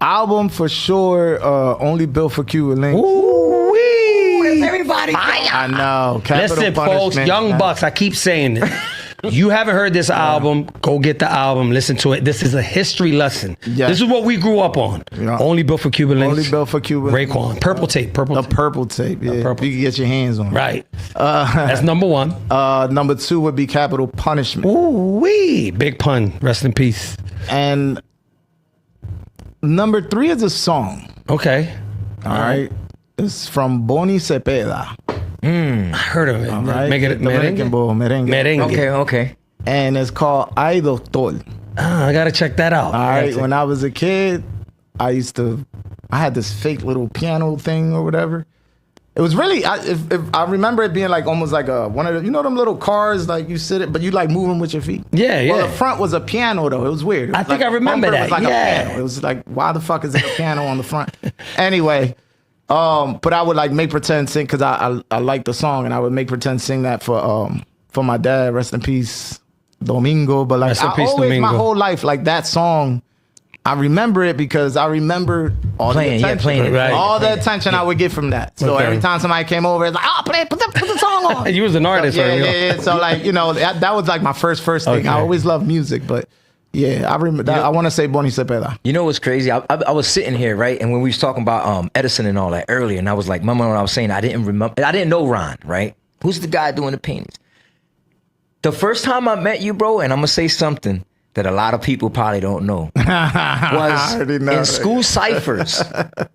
album for sure. Only Built for Cuba Links. Ooh-wee. Everybody. I know. Capital Listen, folks, Punishment, Young man. Bucks, I keep saying this. You haven't heard this album, go get the album, listen to it. This is a history lesson. Yeah. This is what we grew up on. Yeah. Only Built for Cuban Links. Only Built for Cuba Links. Raekwon. Purple tape. The purple tape. Yeah, purple. you can get your hands on. it. Right. That's number 1. Number 2 would be Capital Punishment. Ooh-wee. Big pun. Rest in peace. And number 3 is a song. Okay. All right. It's from Boni Cepeda. I heard of it. All right. Make it Dominican merengue. bull, merengue. Merengue. Okay. And it's called Ay Doctor. I gotta check that out. All right. When I was a kid, I had this fake little piano thing or whatever. It was really, if I remember it being like almost like one of the, them little cars, like you sit it, but you like move them with your feet. Yeah, Well, yeah. the front was a piano though. It was weird. It was I think like I remember bumper that, was like yeah. a piano. It was like, why the fuck is there a piano on the front? Anyway, but I would like make pretend sing because I liked the song and I would make pretend sing that for my dad. Rest in peace, Domingo. But like Rest in I peace, always, my Domingo. whole life, like that song. I remember it because I remember all Playing, the yeah, attention, playing it, right. all the attention I would get from that. So Okay. every time somebody came over, it's like, oh, put the song on. You was an artist, yeah, right? yeah. So like, that was like my first thing. Okay. I always loved music, but yeah, I remember that. I want to say Boni Cepeda. You know what's crazy? I was sitting here, right? And when we was talking about Edison and all that earlier, and I was like, remember when I was saying I didn't know Ron, right? Who's the guy doing the paintings? The first time I met you, bro, and I'm gonna say something that a lot of people probably don't know, was already know in that. school ciphers.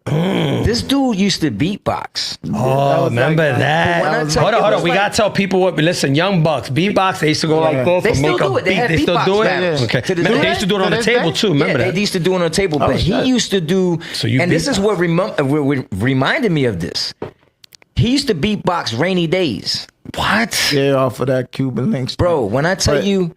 This dude used to beatbox. Oh, remember that? When I tell Hold you, on. it was We like- gotta tell people what. Listen, Young Bucks, beatbox. They used to go like this. They and still make do a it. They beat. have They still beatbox do it. battles. Okay. To this Remember, day? they used to do it on To the this table day? too. Remember Yeah, that? they used to do it on a table, but he shit. used to do. So you and this is beatbox. what reminded me of this. He used to beatbox Rainy Days, What? Yeah, off of that Cuban Links. bro. When I tell But- you,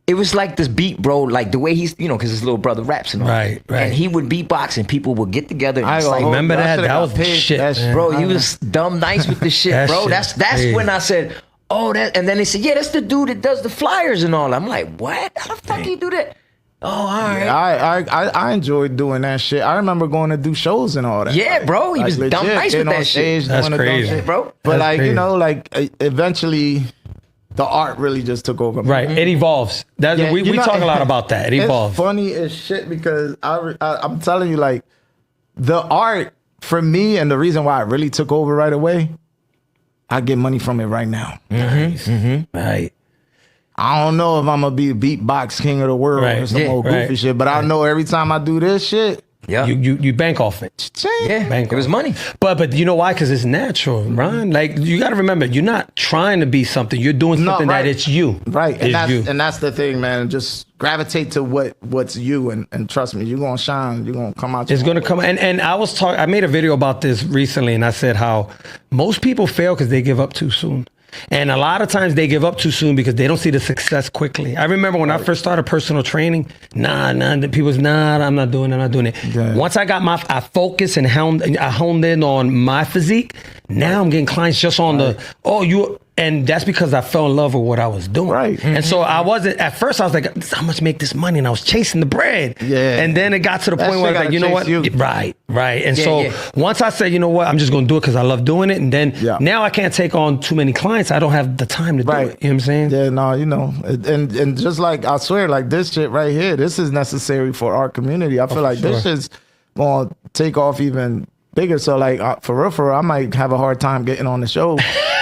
it was like this beat, bro. Like the way he's, because his little brother raps and all. Right, right. And he would beatbox, and people would get together. And I it's go, like, Remember that? should've That got was paid shit, for that man. bro, he was dumb nice with the shit, That bro. shit That's crazy. when I said, oh, that. And then they said, yeah, that's the dude that does the flyers and all. I'm like, what? How the fuck he do that? Oh, all right. I enjoyed doing that shit. I remember going to do shows and all that. Yeah, bro, he was dumb legit, nice getting with on that stage shit. That's doing the dumb crazy. shit, bro. But That's like crazy. eventually, the art really just took over. Right. It evolves. That Yeah, we you know, talk a lot about that. It evolves. It's funny as shit because I'm telling you, like, the art for me and the reason why it really took over right away, I get money from it right now. Right. I don't know if I'm gonna be a beatbox king of the world or some old goofy shit, but I know every time I do this shit, you bank off it. Yeah, Bank it was off. money. But you know why? Because it's natural, Ron. Like you got to remember, you're not trying to be something. You're doing something that it's you. Right, It's you. and that's the thing, man. Just gravitate to what's you, and trust me, you're gonna shine. You're gonna come out. It's going to come. And I made a video about this recently, and I said how most people fail because they give up too soon. And a lot of times they give up too soon because they don't see the success quickly. I remember when I first started personal training, the people was, I'm not doing it. Yeah. Once I got I focused and I honed in on my physique, now I'm getting clients just on and that's because I fell in love with what I was doing. Right. And so I wasn't, at first I was like, how much make this money? And I was chasing the bread. Yeah. And then it got to the point where I was like, you know what? Right. And once I said, you know what, I'm just going to do it because I love doing it. And then now I can't take on too many clients. I don't have the time to do it. You know what I'm saying? Yeah, no, and just like, I swear, like this shit right here, this is necessary for our community. I feel like this shit's going to take off even bigger. So like, for real, I might have a hard time getting on the show.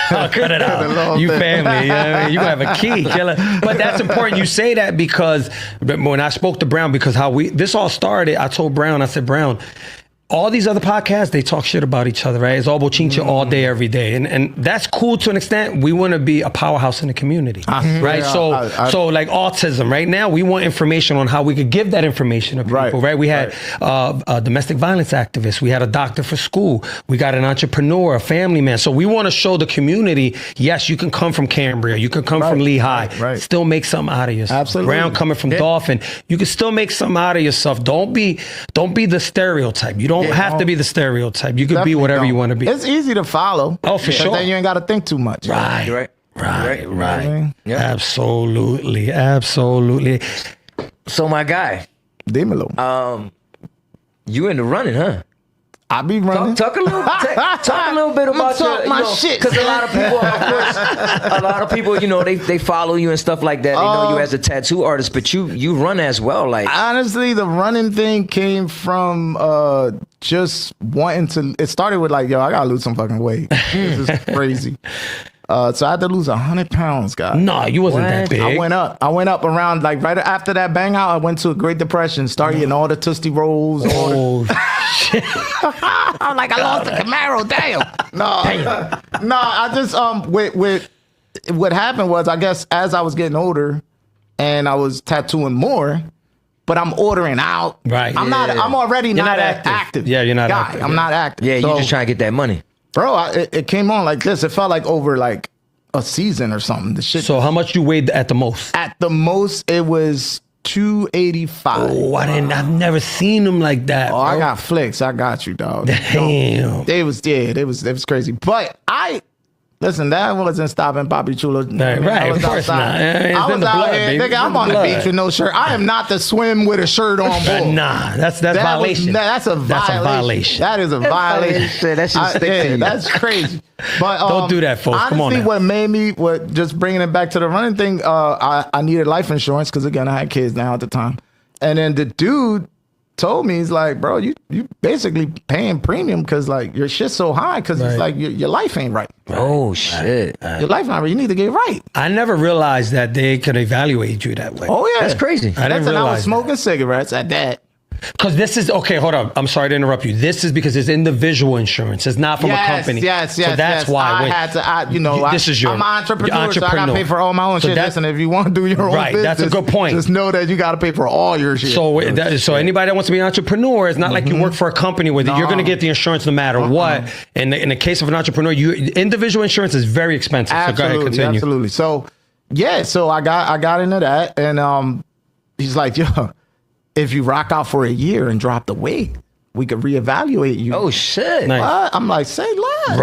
Cut it out. You family. You know what I mean? You have a key. But that's important. You say that because when I spoke to Brown, because this all started, I told Brown, I said, Brown, all these other podcasts, they talk shit about each other, right? It's all bochincha all day, every day. And that's cool to an extent. We want to be a powerhouse in the community, right? So like autism, right now, we want information on how we could give that information to people, right? We had a domestic violence activist. We had a doctor for school. We got an entrepreneur, a family man. So we want to show the community, yes, you can come from Cambria. You can come from Lehigh. Still make something out of yourself. Absolutely. Brown coming from Dauphin. You can still make something out of yourself. Don't be the stereotype. You don't have to be the stereotype. You can be whatever you want to be. It's easy to follow. Oh, for sure. Then you ain't got to think too much. Right. Yeah. Absolutely. So my guy, Dímelo. you in the running, huh? I be running. Talk a little bit about my shit. Because a lot of people, of course, they follow you and stuff like that. They know you as a tattoo artist, but you run as well. Like honestly, the running thing came from just wanting to. It started with like, I gotta lose some fucking weight. This is crazy. So I had to lose 100 pounds, guys. No, you wasn't that big. I went up around like right after that bang out. I went to a Great Depression, started eating all the Tootsie Rolls. Shit. I'm like, I lost the Camaro. Damn. No, I just with what happened was, I guess as I was getting older, and I was tattooing more, but I'm ordering out. Right. I'm already not active. Yeah, you're not guy. active. I'm not active. Yeah, you just trying to get that money. Bro, it came on like this. It felt like over like a season or something. The shit. So how much you weighed at the most? At the most, it was 285. Oh, I've never seen them like that. Oh, bro. I got flicks. I got you, dog. Damn. It was crazy. But listen, that wasn't stopping Papi Chulo. Right, of course not. It's I in was the out blood, here, baby. nigga, I'm It's on in the the beach blood. with no shirt. I am not to swim with a shirt on board. Nah, that's violation. That's a violation. That is a violation. That should stick to you. That's crazy. But Don't do that, folks. Honestly, Come on now. what made me, just bringing it back to the running thing, I needed life insurance because again I had kids now at the time, and then the dude told me, he's like, bro, you basically paying premium because like your shit's so high because it's like your life ain't right. Oh shit! Your life not right. You need to get right. I never realized that they could evaluate you that way. Oh yeah, That's crazy. I didn't I realize was smoking cigarettes at that. Because this is, okay, hold on. I'm sorry to interrupt you. This is because it's individual insurance. It's not from a company. Yes. So that's why. This is your. I'm an entrepreneur, so I got to pay for all my own So shit. Listen, if you want to do your own business, that's a good point. Just know that you got to pay for all your shit. So anybody that wants to be an entrepreneur, it's not like you work for a company where you're going to get the insurance no matter what. In the case of an entrepreneur, individual insurance is very expensive. Absolutely, so go ahead, continue. Absolutely. So I got into that, and he's like, yo, if you rock out for a year and drop the weight, we could reevaluate you. Oh shit! Nice. I'm like, say less. I'm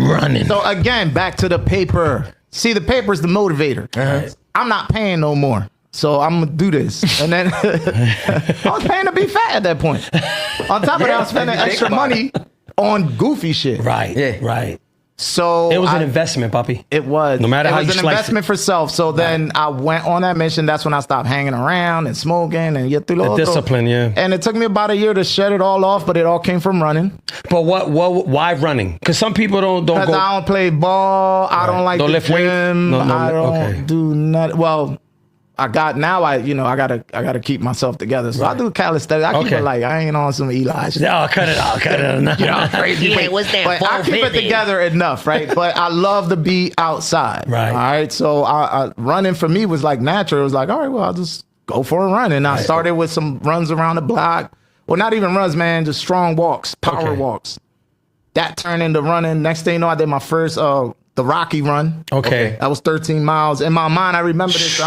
running. So again, back to the paper. See, the paper is the motivator. I'm not paying no more. So I'm gonna do this. And then I was paying to be fat at that point. On top of that, I was spending extra money on goofy shit. Right. Yeah. Right. So It was an investment, papi. It was. No matter how you it was an slice investment for self. So then I went on that mission. That's when I stopped hanging around and smoking and The discipline, yeah. And it took me about a year to shed it all off, but it all came from running. But why running? Because some people don't go. Because I don't play ball. I don't like Don't the lift weight? gym. No, I don't okay. do nothing. Well, I gotta keep myself together. So I do calisthenics. I keep Okay. it light. I ain't on some Eli shit. Oh, cut it out. Cut it out. You know, crazy. Yeah, what's that? But I keep it 450? together enough, right? But I love to be outside. Right. All right. So I running for me was like natural. It was like, all right, well, I'll just go for a run. And I started with some runs around the block. Well, not even runs, man, just strong walks, power Okay. walks. That turned into running. Next thing you know, I did my first the Rocky run. Okay. That was 13 miles. In my mind, I remember this.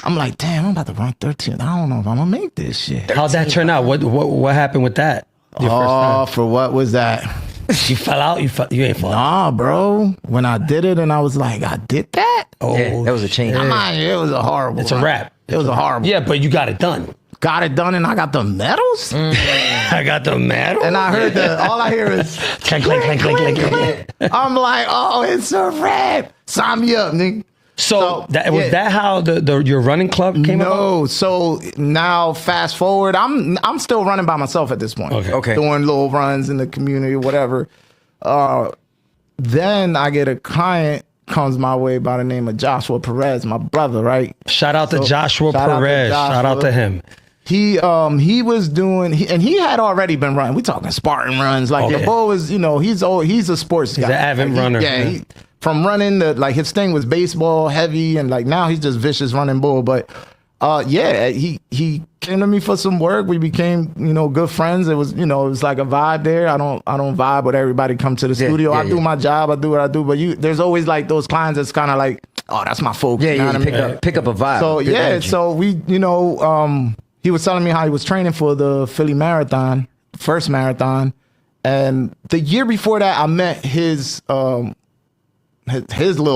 I'm like, damn, I'm about to run 13. I don't know if I'm gonna make this shit. How'd that turn out? What happened with that? Your first Oh, for what was that? time? You fell out? You ain't fall. Nah, bro. When I did it and I was like, I did that? Oh, Yeah, that was a change. I'm not- it was a horrible. It's a run. wrap. It was a horrible. Yeah, but you got it done. Got it done and I got the medals. I got the medal. And I heard all I hear is clank, clank, clank, clank, clank, clank. I'm like, oh, it's a wrap. Sign me up, nigga. So that was yeah. that how your running club came about? No, so now fast forward, I'm still running by myself at this point. Okay. Doing little runs in the community, whatever. Then I get a client comes my way by the name of Joshua Perez, my brother, right? Shout out to So, Joshua shout out to Perez. Shout out to Joshua. him. He was doing and he had already been running. We talking Spartan runs. Like Okay. your boy was, he's a sports guy. an avid Like, runner, Yeah. yeah. From running to like his thing was baseball heavy and like now he's just vicious running bull. But he came to me for some work. We became, good friends. It was, it was like a vibe there. I don't vibe with everybody come to the studio. yeah, I do yeah. my job. I do what I do. But there's always like those clients that's kind of like, oh, that's my folks. Yeah, you know yeah. what I mean? Pick up a vibe. So Good yeah, energy. so we, he was telling me how he was training for the Philly Marathon, first marathon, and the year before that, I met his little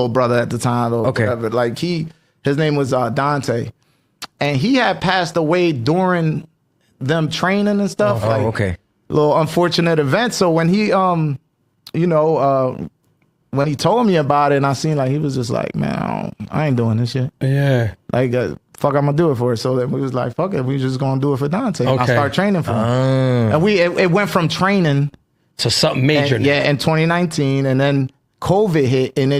brother at the time. Or Okay. whatever. Like his name was Dante, and he had passed away during them training and stuff. Oh, okay. Little unfortunate event. So when he when he told me about it, and I seen like he was just like, man, I ain't doing this shit. Yeah. Like, fuck, I'm gonna do it for it. So then we was like, fuck it, we just gonna do it for Dante. And I Okay. started training for him. And it went from training, So something major. and, in 2019, and then COVID hit, and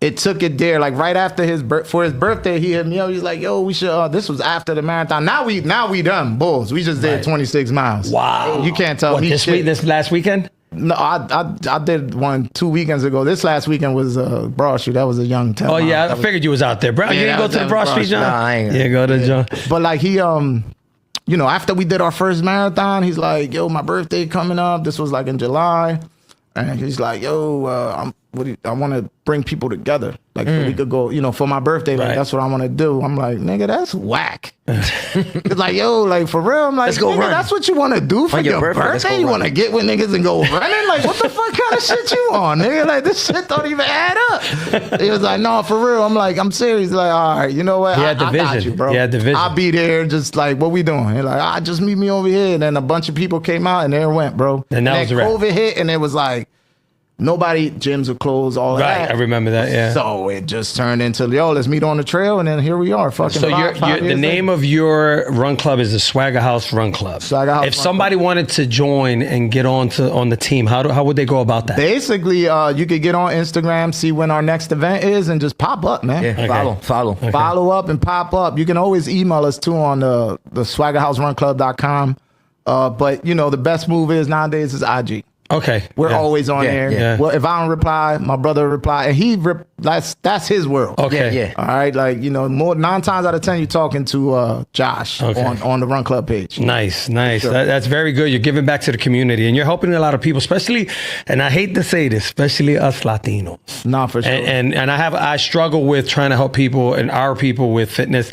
it took it there. Like right after for his birthday, he hit me up. He's like, yo, we should. This was after the marathon. Now we done bulls. We just did 26 miles. Wow. You can't tell What, me shit. this last weekend? No, I did one 2 weekends ago. This last weekend was Broad Street. That was a young 10 Oh yeah, mile. I figured you was out there, bro. Yeah, You didn't I go was to the at Broad Broad Street, Street. John? Nah, I ain't. Yeah, go to John. But like he after we did our first marathon, he's like, yo, my birthday coming up. This was like in July. And he's like, yo, I want to bring people together. Like so we could go, for my birthday, like Right. that's what I want to do. I'm like, nigga, that's whack. It's like, yo, like for real, I'm like, Let's go nigga, run. that's what you want to do for On your your birthday, let's birthday? go You run. want to get with niggas and go running? Like, what the fuck kind of shit you on, nigga? Like, this shit don't even add up. He was like, no, for real. I'm like, I'm serious. Like, all right, you know what? He had the I got vision. you, bro. He had the vision. I'll be there. Just like, what we doing? He's like, just meet me over here. And then a bunch of people came out, and there it went, bro. And that was a wrap. COVID hit, and it was like, gyms were closed, all Right, that. I remember that, yeah. So it just turned into, yo, let's meet on the trail, and then here we are. Fucking So five the years name later. of your run club is the Swagger House Run Club. Swagger House If Run somebody wanted to join and get on the team, how would they go about that? Basically, you could get on Instagram, see when our next event is, and just pop up, man. Yeah, Okay. follow. Follow up and pop up. You can always email us too on the swaggerhouserun.com. But the best move is nowadays is IG. Okay. We're Yeah. always on Yeah, there. yeah. Well, if I don't reply, my brother will reply, and that's his world. Okay. Yeah. All right, like more 9 times out of 10, you're talking to Josh Okay. on the Run Club page. Nice. Sure. That's very good. You're giving back to the community, and you're helping a lot of people, especially, and I hate to say this, especially us Latinos. Nah, for sure. And I struggle with trying to help people and our people with fitness.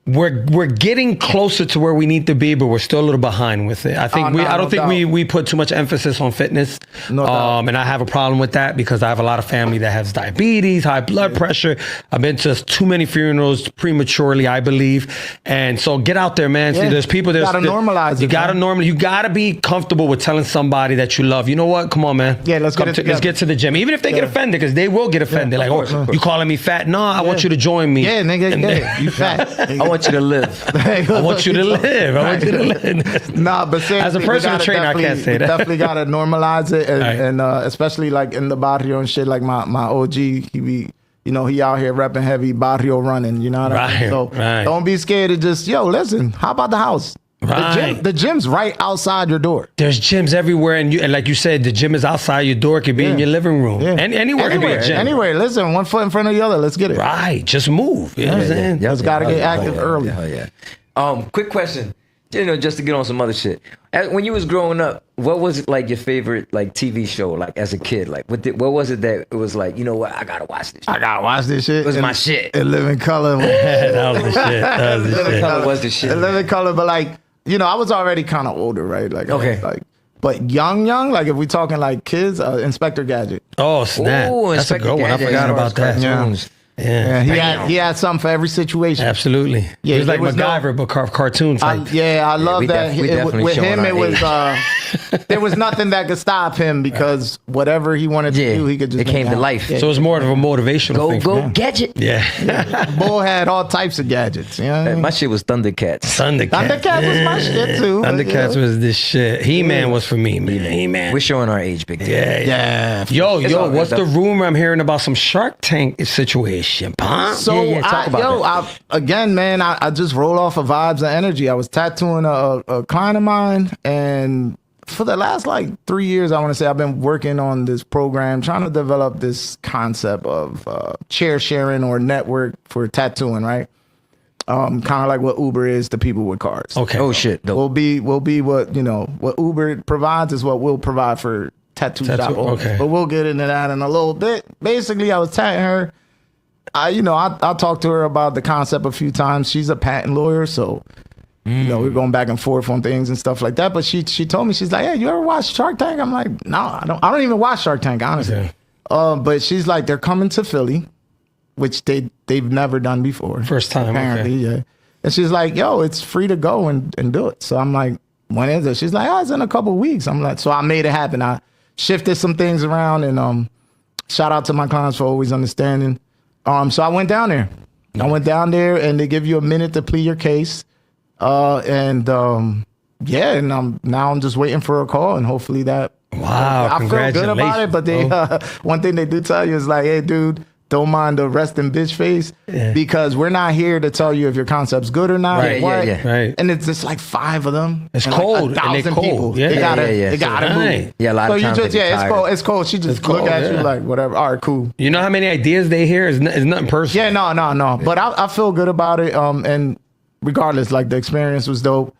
we're getting closer to where we need to be, but we're still a little behind with it. I think I don't think we put too much emphasis on fitness. No doubt. And I have a problem with that because I have a lot of family that has diabetes, high blood pressure. I've been to too many funerals prematurely, I believe. And so get out there, man. See, there's people You gotta normalize it. You gotta be comfortable with telling somebody that you love. You know what? Come on, man. Yeah, let's get to the gym. Even if they get offended, because they will get offended. Like, oh, you calling me fat? No, I want you to join me. Yeah, nigga, you fat. I want you to live. I want you to live. I want you to live. Nah, but seriously, as a personal trainer, I can't say that. Definitely gotta normalize it, and especially like in the barrio and shit. Like my OG, he be, he out here repping heavy barrio running. You know what I mean? So don't be scared to just listen. How about the house? Right. The gym's right outside your door. There's gyms everywhere, and like you said, the gym is outside your door. It could be in your living room. Yeah. And anywhere could be a gym. Anywhere. Listen, one foot in front of the other. Let's get it. Right. Just move. You know what I'm saying? Just gotta get active early. Hell yeah. Quick question. Just to get on some other shit. When you was growing up, what was like your favorite like TV show like as a kid? Like what was it that it was like, you know what, I gotta watch this shit. I gotta watch this shit. It was my shit. In living color. That was the shit. Living Color was the shit. In living color, but like, I was already kind of older, right? Like, but young, like if we talking like kids, Inspector Gadget. Oh, snap. Ooh, that's a good one. I forgot about that. Yeah, he had something for every situation. Absolutely. Yeah, it was like MacGyver, but cartoon type. I love that. With him, it was there was nothing that could stop him because whatever he wanted to do, he could just. It came to life. So it was more of a motivational thing. Go gadget. Yeah. Bull had all types of gadgets. My shit was Thundercats. Thundercats was my shit too. Thundercats was this shit. He-Man was for me, man. He-Man. We're showing our age, big time. Yeah. Yo, what's the rumor I'm hearing about some Shark Tank situation? So talk about that. Again, man, I just roll off of vibes and energy. I was tattooing a client of mine, and for the last like 3 years, I want to say I've been working on this program, trying to develop this concept of chair sharing or network for tattooing, right? Kind of like what Uber is to people with cars. Okay. Oh shit. We'll be what what Uber provides is what we'll provide for tattoo shop owners. Okay. But we'll get into that in a little bit. Basically, I was tatting her. I talked to her about the concept a few times. She's a patent lawyer, so we're going back and forth on things and stuff like that. But she told me, she's like, "Hey, you ever watch Shark Tank?" I'm like, "No, I don't even watch Shark Tank, honestly." Okay. But she's like, "They're coming to Philly," which they've never done before. First time, apparently, yeah. And she's like, "Yo, it's free to go and do it." So I'm like, "When is it?" She's like, "Oh, it's in a couple of weeks." I'm like, so I made it happen. I shifted some things around, and shout out to my clients for always understanding. So I went down there. And they give you a minute to plead your case. And I'm just waiting for a call, and hopefully that. Wow, I feel good about it, but they one thing they do tell you is like, "Hey, dude, don't mind the resting bitch face because we're not here to tell you if your concept's good or not." Right, right. And it's just like 5 of them. It's and cold. Like 1,000 and they're people. cold. Yeah. They gotta move. Yeah, a lot of times it's cold. She just look at you like, whatever. All right, cool. You know how many ideas they hear? It's nothing personal. Yeah, no. But I feel good about it. And regardless, like the experience was dope.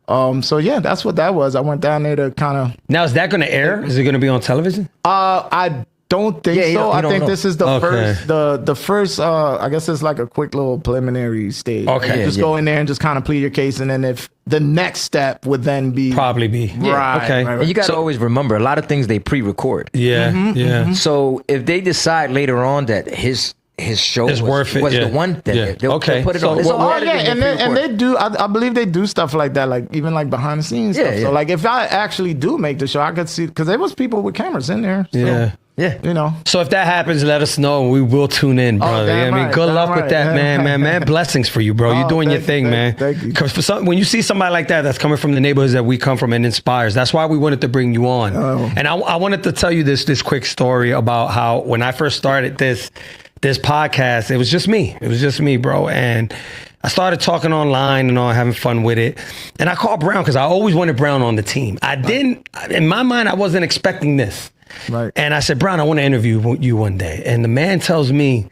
So yeah, that's what that was. I went down there to kind of. Now, is that going to air? Is it going to be on television? I don't think so. I think this is the first. The first. I guess it's like a quick little preliminary stage. Okay, just go in there and just kind of plead your case, and then if the next step would then be probably be right. Okay, right. And you got to always remember a lot of things they pre-record. Yeah. So if they decide later on that his show was worth it, was the one that they'll put it on. It's all and they do. I believe they do stuff like that, like even like behind the scenes stuff. So like if I actually do make the show, I could see because there was people with cameras in there. So, yeah. So if that happens, let us know. We will tune in, brother. Good luck with that, man. Blessings for you, bro. You're doing your thing, man. Thank you. Because when you see somebody like that that's coming from the neighborhoods that we come from and inspires, that's why we wanted to bring you on. And I wanted to tell you this quick story about how when I first started this podcast, it was just me. It was just me, bro. And I started talking online and all, having fun with it. And I called Brown because I always wanted Brown on the team. In my mind, I wasn't expecting this. Right. And I said, Brown, I want to interview you one day. And the man tells me,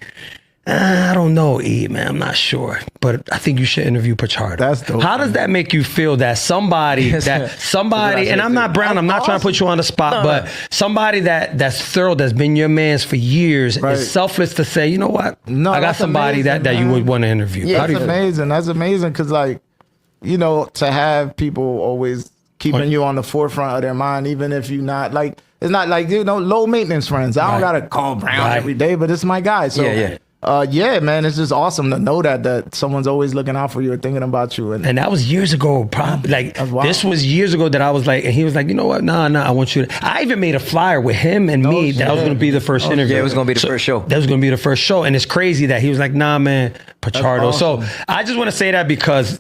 I don't know, E, man. I'm not sure. But I think you should interview Pichardo. That's dope, How does that make you feel that somebody, and I'm not Brown, I'm not trying to put you on the spot, but somebody that's thorough, that's been your man's for years, is selfless to say, you know what? I got somebody amazing, that you would want to interview. Yeah, How do that's you feel? amazing. That's amazing because, like, you know, to have people always keeping you on the forefront of their mind, even if you're not, like, it's not like, you know, low maintenance friends. I don't got to call Brown every day, but it's my guy. So, yeah, man, it's just awesome to know that someone's always looking out for you or thinking about you. And that was years ago, probably. Like, this was years ago that I was like, and he was like, you know what? Nah, I want you to. I even made a flyer with him and me. That was going to be the first interview. Yeah, it was going to be the first show. That was going to be the first show. And it's crazy that he was like, nah, man, Pichardo. Awesome. So I just want to say that because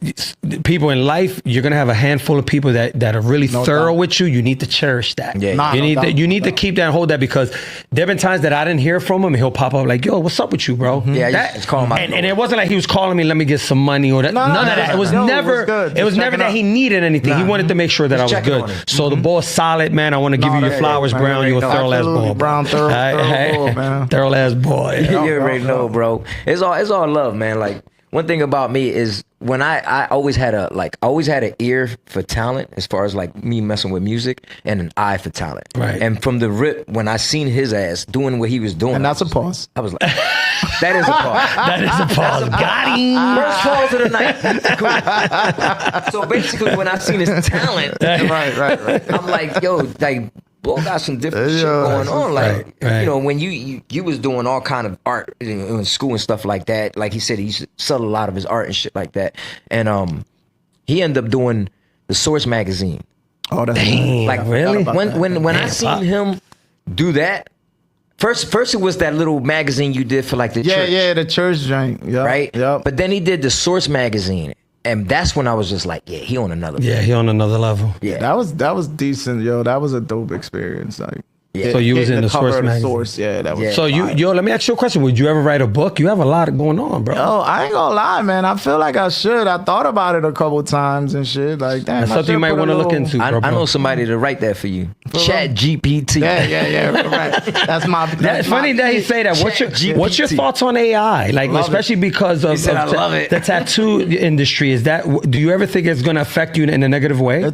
people in life, you're going to have a handful of people that are really thorough with you. You need to cherish that. Yeah. You need to keep that and hold that, because there have been times that I didn't hear from him and he'll pop up like, yo, what's up with you, bro? Yeah, it's calling my and it wasn't like he was calling me, let me get some money or that. None of that. It was never that he needed anything. He wanted to make sure that I was good. So the ball's solid, man. I want to give you your flowers, Brown. You a thorough ass boy. Brown, thorough boy, man. Thorough ass boy. You already know, bro. It's all love, man. Like, one thing about me is when I always had an ear for talent, as far as like me messing with music, and an eye for talent. Right. And from the rip, when I seen his ass doing what he was doing, And that's a pause. I was like, that is a pause. That is a pause. Got him. First pause of the night. Cool. So basically, when I seen his talent, Right. I'm like, yo, like, boy, got some different shit going on. Like, you know, when you was doing all kind of art in school and stuff like that. Like he said, he used to sell a lot of his art and shit like that. And he ended up doing the Source magazine. Oh, that's Like, really? When I seen him do that, first it was that little magazine you did for like the church. Yeah, the church drink. Yep, right? Yep. But then he did the Source magazine. And that's when I was just like, yeah, he on another level. Yeah, he on another level. Yeah. That was decent, yo. That was a dope experience. Like, So you was in the cover Source of the magazine. Source, that was. So let me ask you a question. Would you ever write a book? You have a lot going on, bro. Oh, I ain't gonna lie, man. I feel like I should. I thought about it a couple times and shit. Like, damn, That's something you might want to look into, bro. I know somebody to write that for you. Chat GPT. Yeah, right. That's my. That's funny that he say that. What's your thoughts on AI? Like, especially because of, said, I love it. the tattoo industry. Is that? Do you ever think it's going to affect you in a negative way?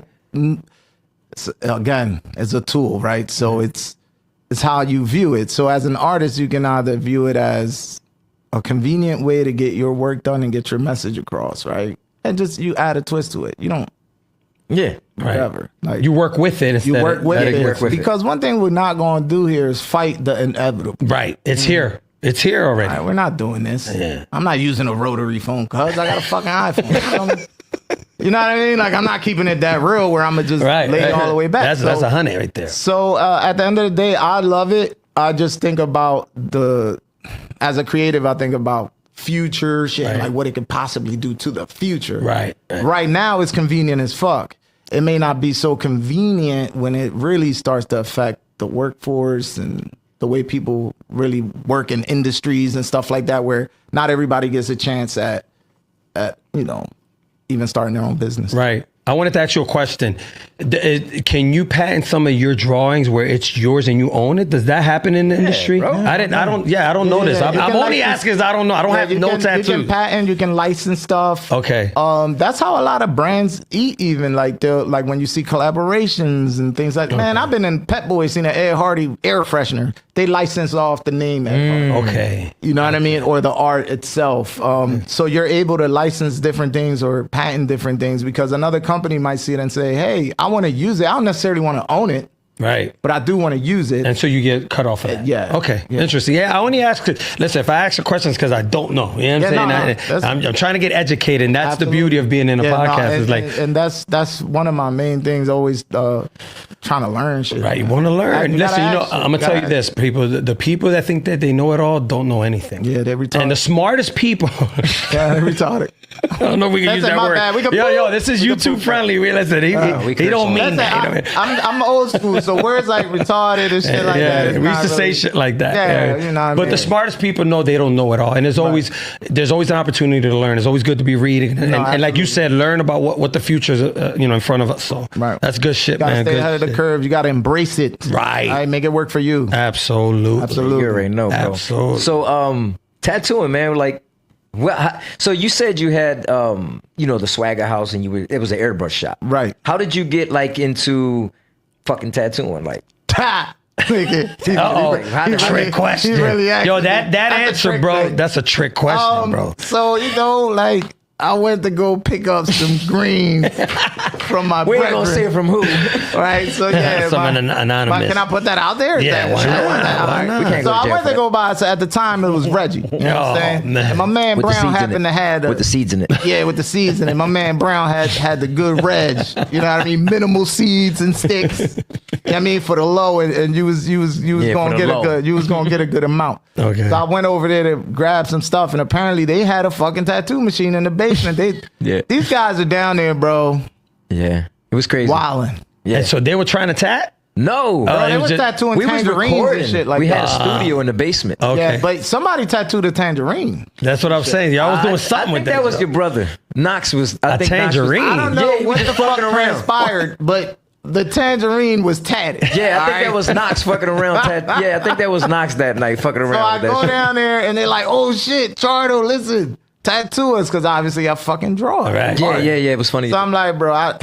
Again, it's a tool, right? So it's how you view it. So as an artist, you can either view it as a convenient way to get your work done and get your message across, right? And just you add a twist to it. You don't. Yeah. Whatever. Like, You work with it. you Instead work with it. work with it. Because one thing we're not going to do here is fight the inevitable. Right. It's here. It's here already. All right, we're not doing this. Yeah. I'm not using a rotary phone, cuz I got a fucking iPhone. You know what I mean? Like, I'm not keeping it that real where I'm going to just lay it all the way back. That's 100 right there. So at the end of the day, I love it. I just think about as a creative, I think about future shit, like what it could possibly do to the future. Right. Right now, it's convenient as fuck. It may not be so convenient when it really starts to affect the workforce and the way people really work in industries and stuff like that, where not everybody gets a chance at even starting their own business. Right. I wanted to ask you a question. Can you patent some of your drawings where it's yours and you own it? Does that happen in the industry? Bro. I don't know this. I'm only asking because I don't know. I don't have no tattoos. You can patent, you can license stuff. Okay. That's how a lot of brands eat, even like when you see collaborations and things like man, I've been in Pet Boy, seen an Ed Hardy air freshener. They license off the name Ed Hardy. Okay. You know what I mean? Or the art itself. So you're able to license different things or patent different things because another company might see it and say, hey, I want to use it. I don't necessarily want to own it. Right. But I do want to use it. And so you get cut off of that. Yeah. Okay. Yeah. Interesting. Yeah, I only ask, listen, if I ask the questions because I don't know. You know what I'm saying? I'm trying to get educated, and that's the beauty of being in a podcast. And that's one of my main things, always trying to learn shit. Right. You want to learn. Listen, I'm going to tell you this, people. The people that think that they know it all don't know anything. Yeah, they're retarded. And the smartest people. Yeah, they're retarded. I don't know if we can use that word. Bad. Yo, this is YouTube friendly. Listen, he don't mean that. I'm old school, so words like retarded and shit like that. We used to say shit like that. Yeah, you know what I mean? But the smartest people know they don't know it all. And there's always an opportunity to learn. It's always good to be reading. And like you said, learn about what the future's in front of us. So that's good shit, man. You gotta stay ahead of the curve. You gotta embrace it. Right. All right, make it work for you. Absolutely. Absolutely. You already know, bro. Absolutely. So Tattooing, man. Like, well, so you said you had, the Swagger House, and it was an airbrush shop, Right. How did you get like into fucking tattooing? Like, Trick question. He really Yo, that answer, bro. That's a trick question, bro. So like I went to go pick up some green from my. we ain't gonna brethren. say from who. Right, so yeah, Someone anonymous. Can I put that out there? Yeah, why not? Why not? We can't So go to I jail went for to that. go buy. So at the time, it was Reggie. You know what I'm saying? Man. And my man With the Brown seeds in happened it. to have With the seeds in it. Yeah, with the seeds in it. My man Brown had the good reg. You know what I mean? Minimal seeds and sticks. You know what I mean? For the low, and you was gonna get low. a good amount. Okay. So I went over there to grab some stuff, and apparently they had a fucking tattoo machine in the basement. These guys are down there, bro, Yeah, it was crazy. wilding. Yeah. And so they were trying to tat? No, Oh, They it was was just- tattooing we was tangerines recording. and shit like we that. had a studio in the basement. Okay. Yeah, but somebody tattooed a tangerine. That's what I was saying. Y'all was doing something I think with that was bro. your brother. Knox was. I A think Knox was- tangerine? I don't know Yeah, he what was the just fuck fucking around. transpired, but the tangerine was tatted. Yeah, I think All that right? was Knox fucking around. Yeah, I think that was Knox that night fucking around. So I with that go shit. down there and they're like, "Oh shit, Chardo, listen, tattoo us," because obviously I fucking draw. Right. Yeah. It was funny. So I'm like, bro,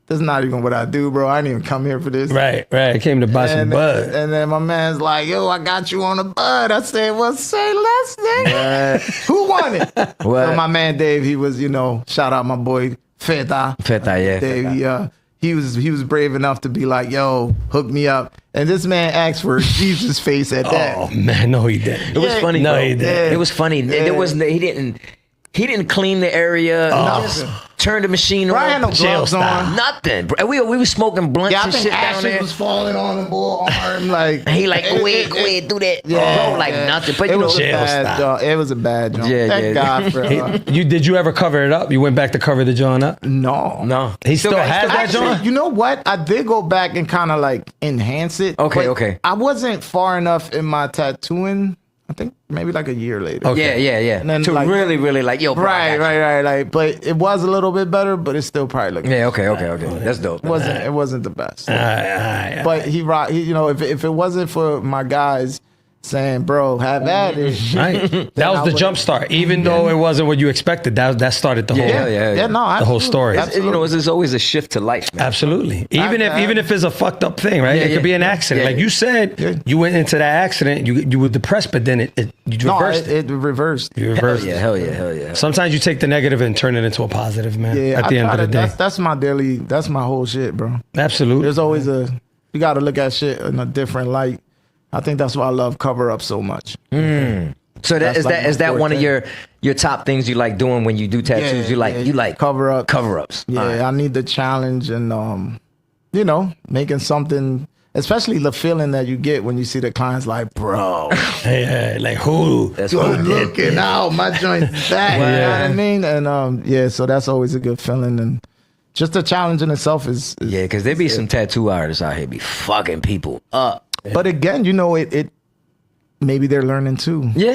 this is not even what I do, bro. I didn't even come here for this. Right. I came to buy some And, bud. and then my man's like, "Yo, I got you on a bud." I said, "Well, say less, nigga." Who won it? What? So my man Dave, he was, shout out my boy Feta. yeah. Dave, he was brave enough to be like, "Yo, hook me up." And this man asked for Jesus face at that. Oh, man. No, he didn't. It was Yeah. funny. No, bro. he didn't. It was funny. Yeah. There was he didn't clean the area. He just turned the machine Bro, I on. had no Jail gloves style. on. Nothing. Bro. We were smoking blunts Yeah, I and think shit down ashes there. was falling on the bull arm. Like And he like, go ahead, do that. Bro, like nothing. But it you know, was a jail bad style. job. It was a bad job. Yeah, Thank yeah. God for Did you ever cover it up? You went back to cover the joint up? no. no. He still has that Actually, joint? you know what? I did go back and kind of like enhance it. Okay, but okay. I wasn't far enough in my tattooing. I think maybe like a year later. Okay. Yeah. And then, to like- really like, yo, bro, I got you. Right. Like, but it was a little bit better, but it still probably looked. Yeah, okay. That's dope. It wasn't the best. All right. But if it wasn't for my guys saying, "Bro, have at it," Right. That was I the would- jump start. Even though it wasn't what you expected, that started the whole Yeah. no, the whole story. There's always a shift to life, man. Absolutely. Even if it's a fucked up thing, right? Yeah, It could be an yeah, accident. yeah. Like you said, you went into that accident, you were depressed, but then you reversed it. it reversed. You reversed it. Hell yeah. Sometimes you take the negative and turn it into a positive, man. Yeah, at the end of the day. that's my whole shit, bro. Absolutely. There's always you got to look at shit in a different light. I think that's why I love cover up so much. So That's is like that my one of forte. your top things you like doing when you do tattoos? You like cover up. cover-ups. Yeah, All right. I need the challenge and making something, especially the feeling that you get when you see the clients like, "Bro, Hey, like who? That's good what looking out, my joint's back." You know what I mean? And so that's always a good feeling, and just the challenge in itself is Yeah, because there be some tattoo artists out here be fucking people up. But again, it maybe they're learning too. Yeah.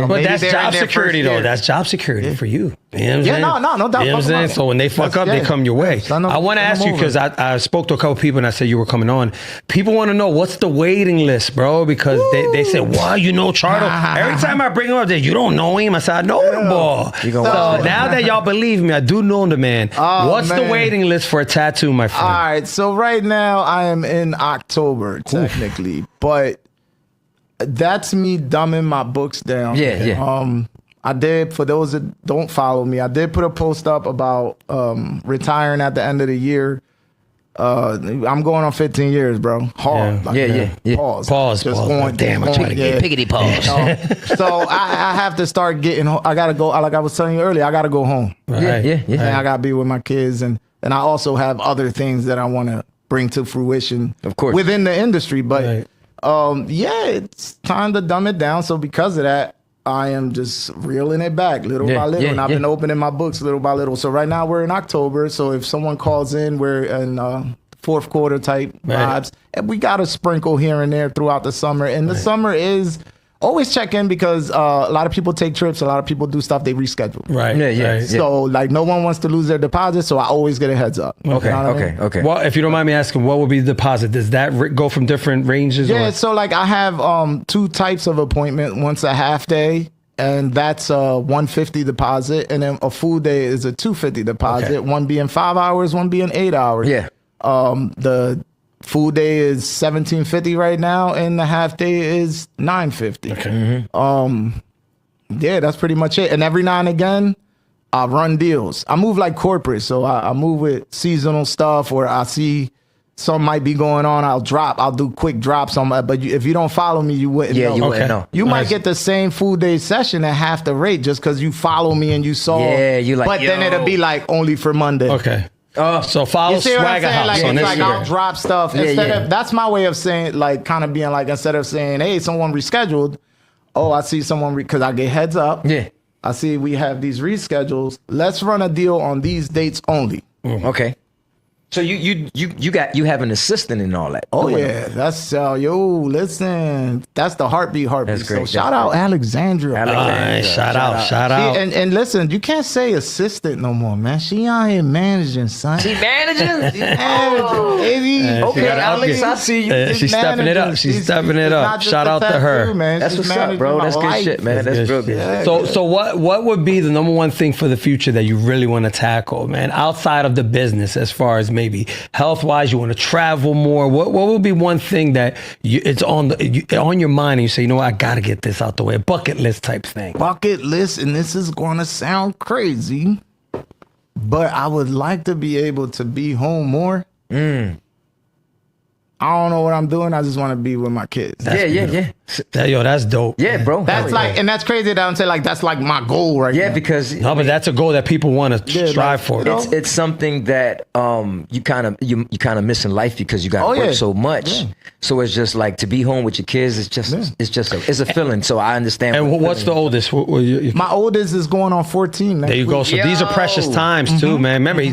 But Maybe that's they're in job their security, first though. year. That's job security for you. You know what I'm Yeah, saying? no doubt. You know what I'm Fuck saying? them So when they fuck up, they come your way. Send them- I want to send ask them you, because over. I spoke to a couple people and I said you were coming on. People want to know, what's the waiting list, bro? Because they said, wow, you know Chardo. Every time I bring him up, they, you don't know him. I said, I know the boy. You So gonna- now that y'all believe me, I do know the man. Oh, What's the man. waiting list for a tattoo, my friend? All right, so right now I am in October technically, but that's me dumbing my books down. Yeah. I did, for those that don't follow me, I did put a post up about retiring at the end of the year. I'm going on 15 years, bro. Hard. Yeah. Yeah. Pause. Pause. Going. I tried to get Piggity pause. So I have to start getting. I gotta go. Like I was telling you earlier, I gotta go home. Right. Yeah. And I gotta be with my kids, and I also have other things that I want to bring to fruition, Of course. within the industry. But Right. it's time to dumb it down. So because of that, I am just reeling it back little by little, and I've been opening my books little by little. So right now we're in October. So if someone calls in, we're in fourth quarter type vibes, and we got to sprinkle here and there throughout the summer. And the summer is always check in, because a lot of people take trips, a lot of people do stuff, they reschedule. Right. Yeah. Right. So like no one wants to lose their deposit, so I always get a heads up. You know what I mean? Okay. Well, if you don't mind me asking, what would be the deposit? Does that go from different ranges? Yeah, Or? so like I have two types of appointment. One's a half day, and that's a 150 deposit, and then a full day is a 250 deposit. Okay. One being 5 hours, one being 8 hours. Yeah. The full day is 1750 right now, and the half day is 950. Okay. Yeah, that's pretty much it. And every now and again, I run deals. I move like corporate, so I move with seasonal stuff, or I see something might be going on. I'll do quick drops on my. But if you don't follow me, you wouldn't. Yeah, know. you Okay. wouldn't know. You Nice. might get the same full day session at half the rate just because you follow me and you saw. Yeah, you like, But then yo. it'll be like only for Monday. Okay. Oh, So follow You see what I'm Swagger saying? House Like, on it's like I'll Instagram. drop stuff Yeah, instead yeah. of. That's my way of saying, like, kind of being like, instead of saying, "Hey, someone rescheduled." Oh, I see someone because I get heads up. Yeah. I see we have these reschedules. Let's run a deal on these dates only. Okay. So you have an assistant and all that. Oh Doing yeah, that's listen, that's the heartbeat. That's So great, shout that's out great. Alexandra. Alexandra. Shout out. Shout out. And listen, you can't say assistant no more, man. She out here managing, son. She managing? She managing, baby. Yeah, she Okay, gotta Alex, upgrade. I see you. Yeah, she's stepping it up. She's stepping it up. Shout out to her. That's what's up, bro. That's good shit, man. That's real good. Yeah. So what would be the number one thing for the future that you really want to tackle, man, outside of the business, as far as maybe health wise, you want to travel more? What would be one thing that it's on your mind and you say, you know what, I got to get this out the way, a bucket list type thing? Bucket list, and this is going to sound crazy, but I would like to be able to be home more. I don't know what I'm doing. I just want to be with my kids. Yeah. That's dope. Yeah, bro. That's Hell like, yeah. and that's crazy that I'm saying like that's like my goal right Yeah, now. because No, but that's a goal that people want to Yeah, strive like, for. you know, it's something that you kind of miss in life because you got to Oh, work yeah. so much. Yeah. So it's just like to be home with your kids. It's a feeling. So I understand. And what what's the feeling oldest? You- My oldest is going on 14. there you go. So these are precious Yo. times too, man. Remember,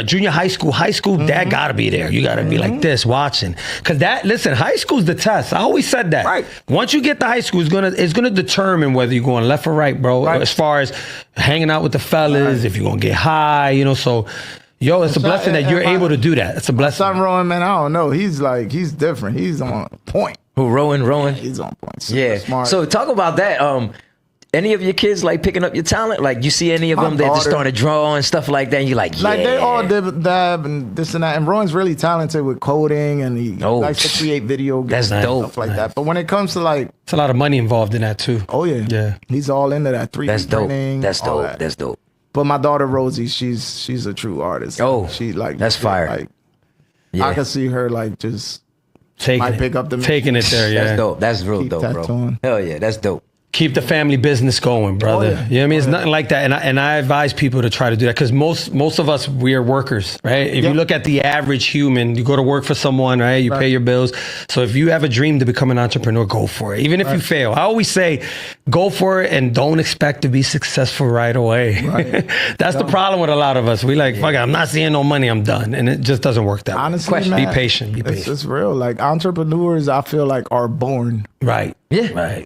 junior high school, dad gotta be there. You gotta be like this, watching. Cause listen, high school's the test. I always said that. Right. Once you get to high school, it's gonna determine whether you're going left or right, bro. Right. As far as hanging out with the fellas, Right. if you're gonna get high, so. Yo, it's a blessing that you're able to do that. It's a blessing. Son Rowan, man, I don't know. He's different. He's on point. Who Rowan? He's on point. Super Yeah. smart. So talk about that. Any of your kids like picking up your talent? Like you see any of My them that just daughter. starting to draw and stuff like that? And you're like, yeah. like they all dab and this and that. And Rowan's really talented with coding, and he Oh, likes to create video games that's and dope. stuff like that. But when it comes to like, It's a lot of money involved in that too. oh yeah, Yeah. he's all into that 3D That's dope. printing. That's all dope. that. That's dope. But my daughter Rosie, she's a true artist. Oh, she like that's fire. Like Yeah. I can see her like just Taking might it, pick up the taking it there, yeah. That's dope. That's real Keep dope, bro. tattooing. Hell yeah, that's dope. Keep the family business going, brother. Oh, yeah. You know what I mean? It's nothing like that. And I advise people to try to do that because most of us, we are workers, right? If you Yep. look at the average human, you go to work for someone, right? You pay Right. your bills. So if you have a dream to become an entrepreneur, go for it. Even if you fail. I always say, go for it and don't expect to be successful right away. Right. That's the problem with a lot of us. We like, fuck it, I'm not seeing no money, I'm done. And it just doesn't work that honestly, way. man, Be patient. Be It's patient. just real. Like entrepreneurs, I feel like are born. Right. Yeah. Right.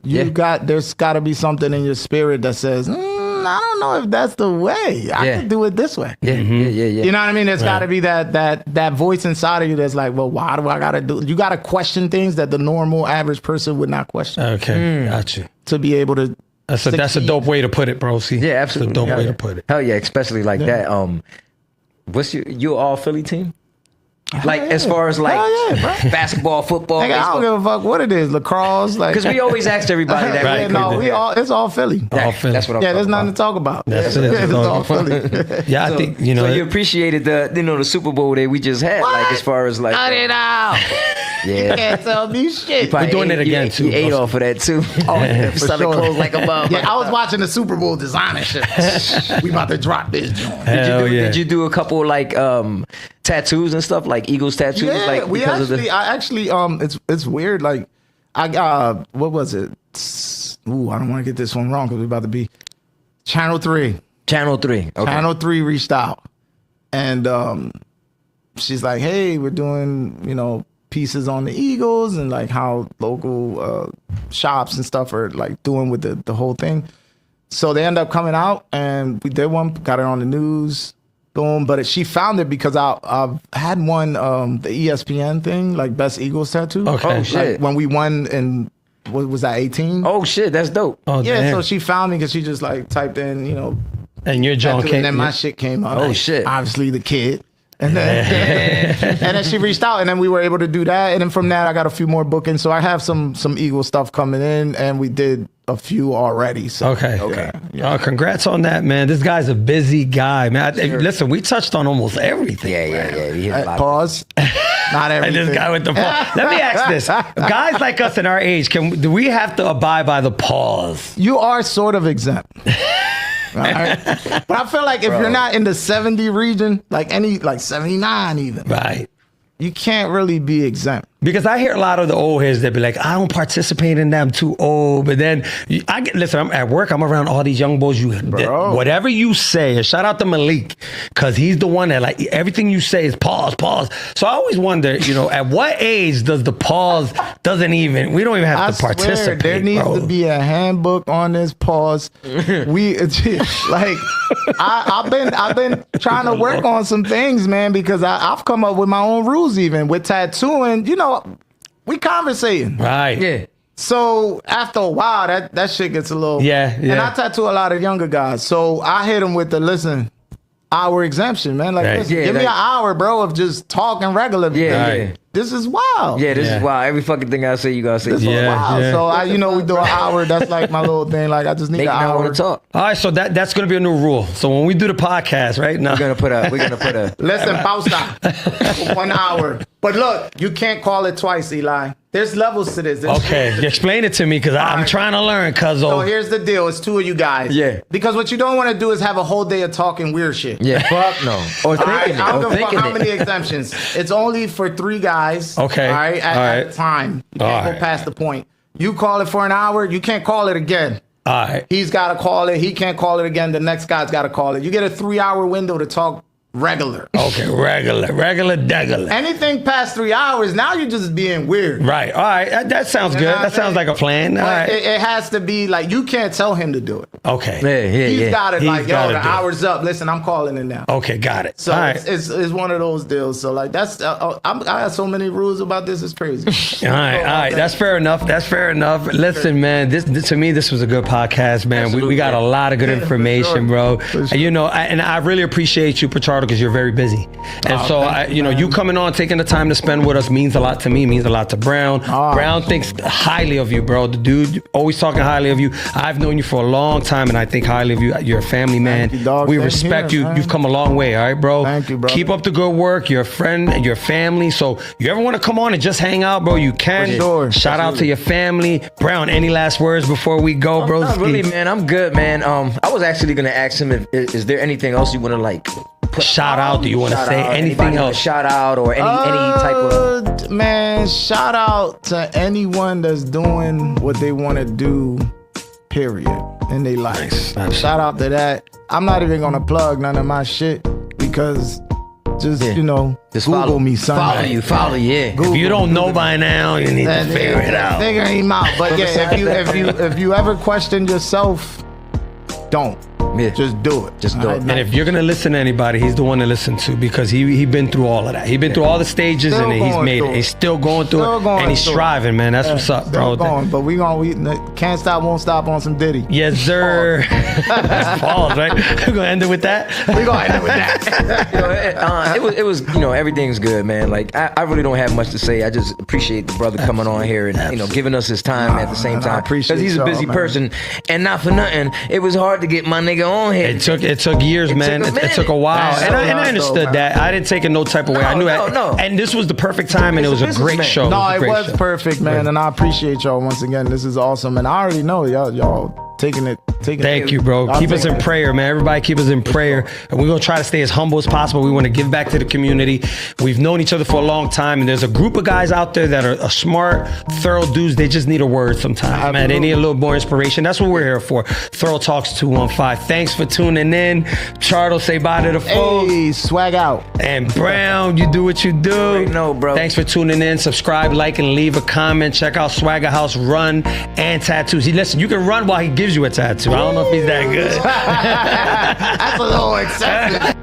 There's got to be something in your spirit that says, I don't know if that's the way. I Yeah. can do it this way. Yeah, yeah. You know what I mean? There's got to be that voice inside of you that's like, well, why do I got to do? You got to question things that the normal average person would not question Okay. Got you. to be able to. That's a succeed. dope way to put it, bro. See? Yeah, absolutely. It's a dope Hell way yeah. to put it. Hell yeah, especially like that. What's you all Philly team? Like Hell as yeah. far as like Hell yeah, bro. basketball, football, Nigga, I don't give a fuck what it is, lacrosse, like. because we always asked everybody that. Right. Yeah, no, it's all Philly. All Philly. That's what I'm Yeah, there's talking nothing about. to talk about. That's it. It's all Philly. Yeah, I So, think, so you appreciated the Super Bowl that we just had, like as far as like, Cut it out. yeah. Can't tell me shit. Probably We're doing ate- it again, you, too, You ate bro. off of that too. Oh, yeah, for Selling sure. clothes like a motherfucker. Yeah, I was watching the Super Bowl designer shit. We about to drop this joint. Hell yeah. Did you do a couple like tattoos and stuff like Eagles tattoos? Yeah, like we because of actually, it's weird. Like, I got, what was it? Ooh, I don't want to get this one wrong because we're about to be Channel 3. Channel 3. Okay. Channel 3 reached out. And she's like, hey, we're doing, pieces on the Eagles and like how local shops and stuff are like doing with the whole thing. So they end up coming out and we did one, got it on the news. Boom, but she found it because I've had one, the ESPN thing, like best Eagles tattoo. Okay. Oh, shit. Like when we won in what was that, 18? Oh shit, that's dope. Oh, Yeah, damn. so she found me because she just like typed in, And your John tattoo, came. and then my shit came up. Oh, shit. Obviously the kid. And then, and then she reached out, and then we were able to do that. And then from that, I got a few more bookings. So I have some Eagle stuff coming in, and we did a few already. So Okay. Oh, congrats on that, man. This guy's a busy guy, man. Listen, we touched on almost everything. Yeah. He hit a lot. Pause. Not And everything. this guy with the pause. Let me ask this: guys like us in our age, do we have to abide by the pause? You are sort of exempt. All right? But I feel like if you're not in the 70 region, like 79 even, Right. you can't really be exempt. Because I hear a lot of the old heads that be like, I don't participate in that, I'm too old. But then listen, I'm at work, I'm around all these young boys. Whatever you say, and shout out to Malik, because he's the one that like everything you say is pause. So I always wonder, at what age does the pause we don't even have to participate. Swear, there needs to be a handbook on this pause. I've been trying to work on some things, man, because I've come up with my own rules even with tattooing, we conversating. Right. Yeah. So after a while, that shit gets a little... Yeah. And I tattoo a lot of younger guys. So I hit them with the, hour exemption, man. Like, Right. listen, give me an hour, bro, of just talking regular. Yeah. This is wild. Yeah, this is wild. Every fucking thing I say, you gotta say. This is wild. Yeah. So we do an hour. That's like my little thing. Like I just need Make an me hour. want to talk. All right, so that's going to be a new rule. So when we do the podcast, right now, We're gonna put a. Listen, pausa. 1 hour. But look, you can't call it twice, Eli. There's levels to this. okay, explain it to me because I'm right. trying to learn. So here's the deal. It's two of you guys. Yeah. Because what you don't want to do is have a whole day of talking weird shit. Yeah, fuck no. Or All right, thinking I it. don't Or give a fuck thinking how many it. exemptions. It's only for 3 guys. Okay. All right. At a time. You All can't right. go past the point. You call it for an hour. You can't call it again. all right. He's got to call it. He can't call it again. The next guy's got to call it. You get a 3-hour window to talk regular. Okay, regular, degular. Anything past 3 hours, now you're just being weird. Right. All right. That sounds You good. know what That I'm sounds saying? like a plan. All But right. it has to be like, you can't tell him to do it. Okay. Yeah. He's got it He's like, yo, gotta the do it. hour's up. Listen, I'm calling it now. Okay, got it. So all right. it's one of those deals. So like that's I have so many rules about this. It's crazy. All right. That's fair enough. Listen, man, this to me, this was a good podcast, man. We got a lot of good information, bro. For sure. And I really appreciate you, Pichardo, because you're very busy. And so, you coming on, taking the time to spend with us means a lot to me, means a lot to Brown. Brown thinks highly of you, bro. The dude always talking highly of you. I've known you for a long time, and I think highly of you. You're a family man. you, dog. We Same respect here, you. man. You've come a long way, all right, bro? Thank you, bro. Keep up the good work. You're a friend and your family. So you ever want to come on and just hang out, bro, you can. For sure. Shout out to your family. Brown, any last words before we go, bro? Not really, man. I'm good, man. I was actually gonna ask him is there anything else you want to like Shout out. Do you want to shout say out? anything Anybody wanna else? shout out or any type of. Man, shout out to anyone that's doing what they want to do, period, in their life. Nice. Shout out to that. I'm not even gonna plug none of my shit because just Just Google follow me, son. Follow you. Yeah. If you don't know by now, you need to figure it out. Figure him out. But yeah, if you ever question yourself, don't. Yeah. Just do it. Just do it. And if you're gonna listen to anybody, he's the one to listen to because he been through all of that. He been through all the stages Still and he's going made through it. it. He's still going through Still it going and he's through it. striving, man. That's what's up, bro. Still going, but we can't stop, won't stop on some Diddy. Yes, sir. Pause, right? We're gonna end it with that. We gonna end it with that. It was everything's good, man. Like I really don't have much to say. I just appreciate the brother coming on here and giving us his time at the same man, I time appreciate because he's a y'all, busy man. person. And not for nothing, it was hard to get my nigga on here. It took years, man. took a It took a minute. while, That's and so I nuts, understood though, that. I didn't take it no type of way. I knew that. No. And this was the perfect time, and it He's was a a great businessman. show. No, a it great was show. perfect, man, and I appreciate y'all once again. This is awesome, and I already know y'all taking it. Thank you, bro. Y'all Keep us in taking it. prayer, man. Everybody keep us in prayer. And we're going to try to stay as humble as possible. We want to give back to the community. We've known each other for a long time. And there's a group of guys out there that are smart, thorough dudes. They just need a word sometimes, man. They need a little more inspiration. That's what we're here for. Thorough Talks 215. Thanks for tuning in. Chardo, say bye to the folks. Hey, swag out. And Brown, you do what you do. already know, bro. Thanks for tuning in. Subscribe, like, and leave a comment. Check out Swagger House Run and Tattoos. Listen, you can run while he gives you a tattoo. I don't know if he's that good. That's a little excessive.